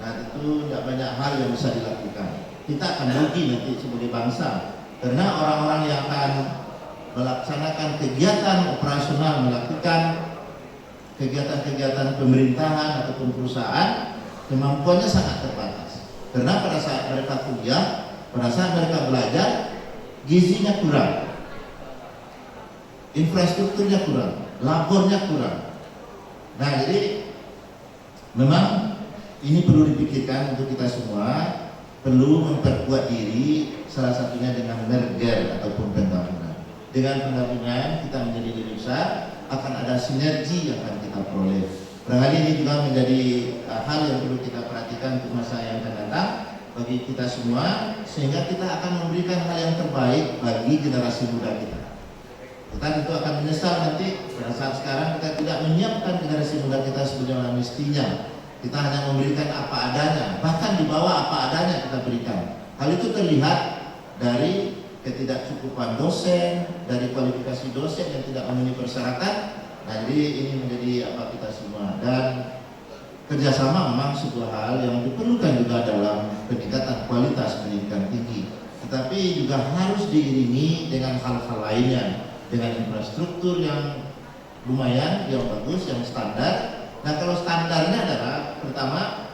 nah tentu tidak banyak hal yang bisa dilakukan. Kita akan rugi nanti sebagai bangsa, karena orang-orang yang akan melaksanakan kegiatan operasional, melakukan kegiatan-kegiatan pemerintahan ataupun perusahaan, kemampuannya sangat terbatas. Karena pada saat mereka kuliah, pada saat mereka belajar, gizinya kurang, infrastrukturnya kurang, labornya kurang. Nah jadi memang ini perlu dipikirkan untuk kita semua, perlu memperkuat diri, salah satunya dengan merger ataupun penggabungan. Dengan penggabungan kita menjadi lebih besar, akan ada sinergi yang akan kita peroleh. Barangkali ini juga menjadi hal yang perlu kita perhatikan untuk masa yang akan datang bagi kita semua, sehingga kita akan memberikan hal yang terbaik bagi generasi muda kita. Kita tentu akan menyesal nanti pada saat sekarang kita tidak menyiapkan generasi muda kita sebagaimana mestinya. Kita hanya memberikan apa adanya, bahkan di bawah apa adanya kita berikan. Hal itu terlihat dari ketidakcukupan dosen, dari kualifikasi dosen yang tidak memenuhi persyaratan. Nah, jadi ini menjadi apa kita semua, dan kerjasama memang sebuah hal yang diperlukan juga dalam peningkatan kualitas pendidikan tinggi. Tetapi juga harus diiringi dengan hal-hal lainnya, dengan infrastruktur yang lumayan, yang bagus, yang standar. Nah, kalau standarnya adalah pertama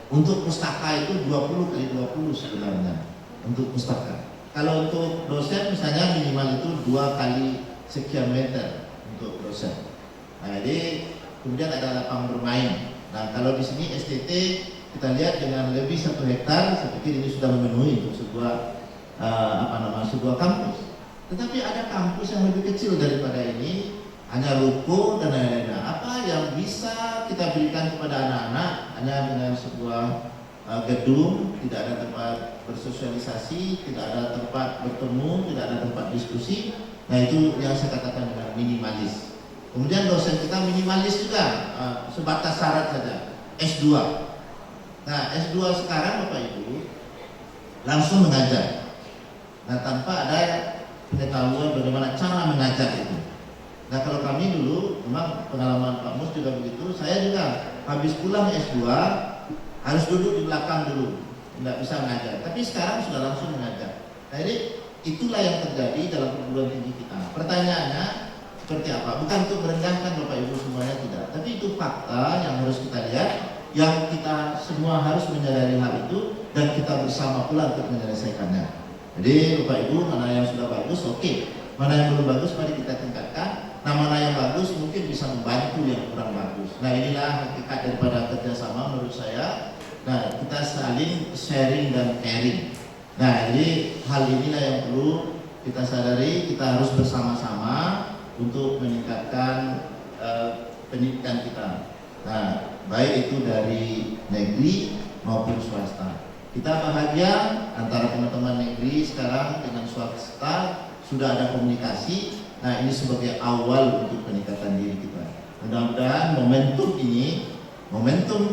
Untuk pustaka itu 20 kali 20 sebenarnya untuk pustaka. Kalau untuk dosen misalnya minimal itu 2 kali sekian meter untuk dosen. Nah, jadi kemudian ada lapang bermain. Nah, kalau di sini STT kita lihat dengan lebih 1 hektar, saya pikir ini sudah memenuhi untuk sebuah sebuah kampus. Tetapi ada kampus yang lebih kecil daripada ini, hanya ruko dan lain-lain. Apa yang bisa kita berikan kepada anak-anak hanya dengan sebuah gedung, tidak ada tempat bersosialisasi, tidak ada tempat bertemu, tidak ada tempat diskusi. Nah, itu yang saya katakan dengan minimalis. Kemudian dosen kita minimalis juga, sebatas syarat saja, S2. Nah, S2 sekarang Bapak Ibu langsung mengajar. Nah, tanpa ada pengetahuan bagaimana cara mengajar itu. Nah, kalau kami dulu, memang pengalaman Pak Mus juga begitu, saya juga habis pulang S2 harus duduk di belakang dulu, tidak bisa mengajar. Tapi sekarang sudah langsung mengajar. Nah, jadi itulah yang terjadi dalam perguruan tinggi kita. Pertanyaannya seperti apa? Bukan untuk merendahkan Bapak Ibu semuanya, tidak. Tapi itu fakta yang harus kita lihat, yang kita semua harus menyadari hal itu, dan kita bersama pula untuk menyelesaikannya. Jadi Bapak Ibu, mana yang sudah bagus, oke. Mana yang belum bagus, mari kita tingkatkan. Nah, mana yang bagus mungkin bisa membantu yang kurang bagus. Nah, inilah hakikat daripada kerjasama menurut saya. Nah, kita saling sharing dan caring. Nah, jadi hal inilah yang perlu kita sadari. Kita harus bersama-sama untuk meningkatkan pendidikan kita. Nah, baik itu dari negeri maupun swasta. Kita bahagia antara teman-teman negeri sekarang dengan swasta sudah ada komunikasi. Nah, ini sebagai awal untuk peningkatan diri kita. Mudah-mudahan momentum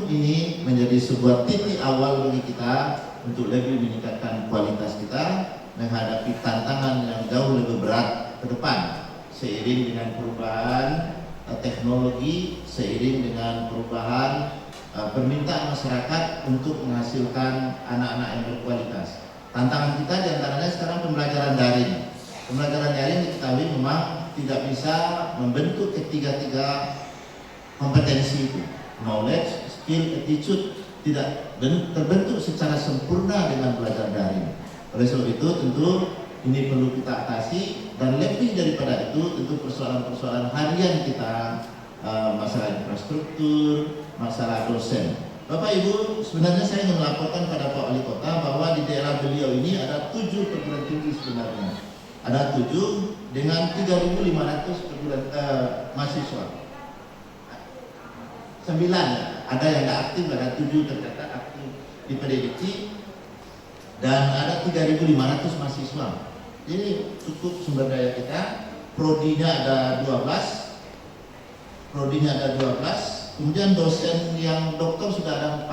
ini menjadi sebuah titik awal bagi kita untuk lebih meningkatkan kualitas kita menghadapi tantangan yang jauh lebih berat ke depan, seiring dengan perubahan teknologi, seiring dengan perubahan permintaan masyarakat untuk menghasilkan anak-anak yang berkualitas. Tantangan kita diantaranya sekarang pembelajaran daring. Pembelajaran daring diketahui memang tidak bisa membentuk ketiga-tiga kompetensi itu. Knowledge, skill, attitude tidak terbentuk secara sempurna dengan belajar daring. Oleh sebab itu tentu ini perlu kita atasi, dan lebih daripada itu tentu persoalan-persoalan harian kita, masalah infrastruktur, masalah dosen. Bapak Ibu, sebenarnya saya ingin melaporkan pada Pak Wali Kota bahwa di daerah beliau ini ada 7 perguruan tinggi sebenarnya. Ada 7 dengan 3.500 mahasiswa. 9 ada yang tidak aktif, ada 7 tercatat aktif di prediksi, dan ada 3.500 mahasiswa. Jadi cukup sumber daya kita. Prodinya ada 12. Kemudian dosen yang doktor sudah ada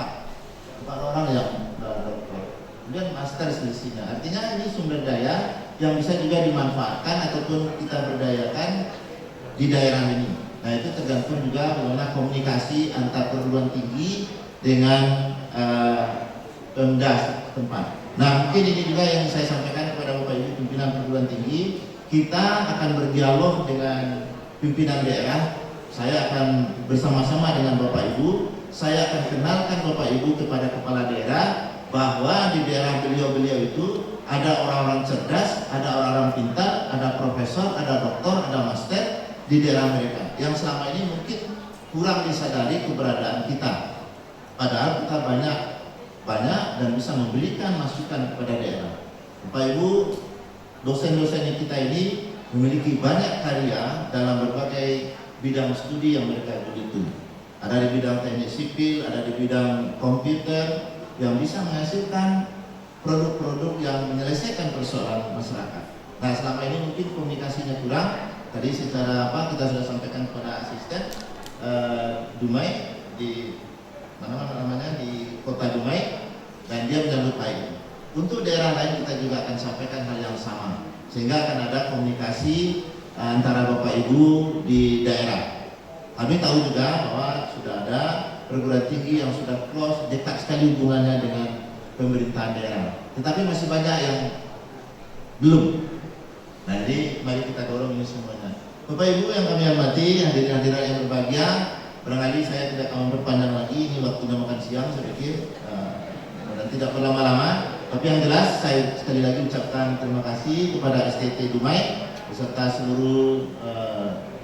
4 orang yang doktor. Kemudian master selisihnya. Artinya ini sumber daya yang bisa juga dimanfaatkan ataupun kita berdayakan di daerah ini. Nah, itu tergantung juga bagaimana komunikasi antar perguruan tinggi dengan Pemda tempat. Nah, mungkin ini juga yang saya sampaikan kepada Bapak Ibu pimpinan perguruan tinggi. Kita akan berdialog dengan pimpinan daerah. Saya akan bersama-sama dengan Bapak Ibu. Saya akan kenalkan Bapak Ibu kepada kepala daerah bahwa di daerah beliau-beliau itu ada orang-orang cerdas, ada orang-orang pintar, ada profesor, ada doktor, ada master di daerah mereka yang selama ini mungkin kurang disadari keberadaan kita. Padahal kita banyak dan bisa memberikan masukan kepada daerah. Bapak Ibu, dosen-dosen kita ini memiliki banyak karya dalam berbagai bidang studi yang mereka begitu. Ada di bidang teknik sipil, ada di bidang komputer yang bisa menghasilkan produk-produk yang menyelesaikan persoalan masyarakat. Nah, selama ini mungkin komunikasinya kurang. Tadi secara kita sudah sampaikan kepada asisten Dumai di mana namanya di Kota Dumai, dan dia menyambut baik. Untuk daerah lain kita juga akan sampaikan hal yang sama, sehingga akan ada komunikasi antara Bapak Ibu di daerah. Kami tahu juga bahwa sudah ada perguruan tinggi yang sudah close, dekat sekali hubungannya dengan pemerintahan daerah. Tetapi masih banyak yang belum. Nah, jadi mari kita dorong ini semuanya. Bapak Ibu yang kami hormati, hadirin-hadirat yang berbahagia, Barangkali saya tidak akan memperpanjang lagi, ini waktunya makan siang saya pikir, dan tidak berlama-lama. Tapi yang jelas saya sekali lagi ucapkan terima kasih kepada STT Dumai beserta seluruh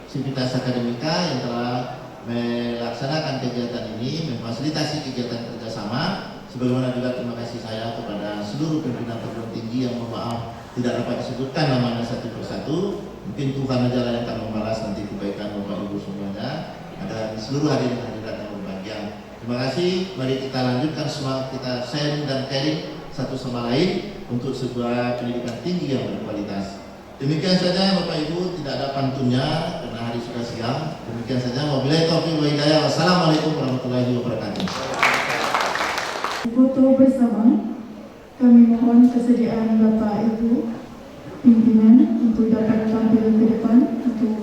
sivitas akademika yang telah melaksanakan kegiatan ini, memfasilitasi kegiatan kerjasama. Sebagaimana juga terima kasih saya kepada seluruh pimpinan perguruan tinggi yang mohon maaf tidak dapat disebutkan namanya satu persatu. Mungkin Tuhan aja yang akan membalas nanti kebaikan Bapak Ibu semuanya. Ada seluruh hadirin hadirat yang berbahagia. Terima kasih. Mari kita lanjutkan semangat kita sharing dan caring satu sama lain untuk sebuah pendidikan tinggi yang berkualitas. Demikian saja Bapak Ibu, tidak ada pantunnya karena hari sudah siang. Demikian saja. Wabillahi taufiq wal hidayah. Wassalamualaikum warahmatullahi wabarakatuh. Foto bersama, kami mohon kesediaan Bapak Ibu pimpinan untuk dapat tampil ke depan untuk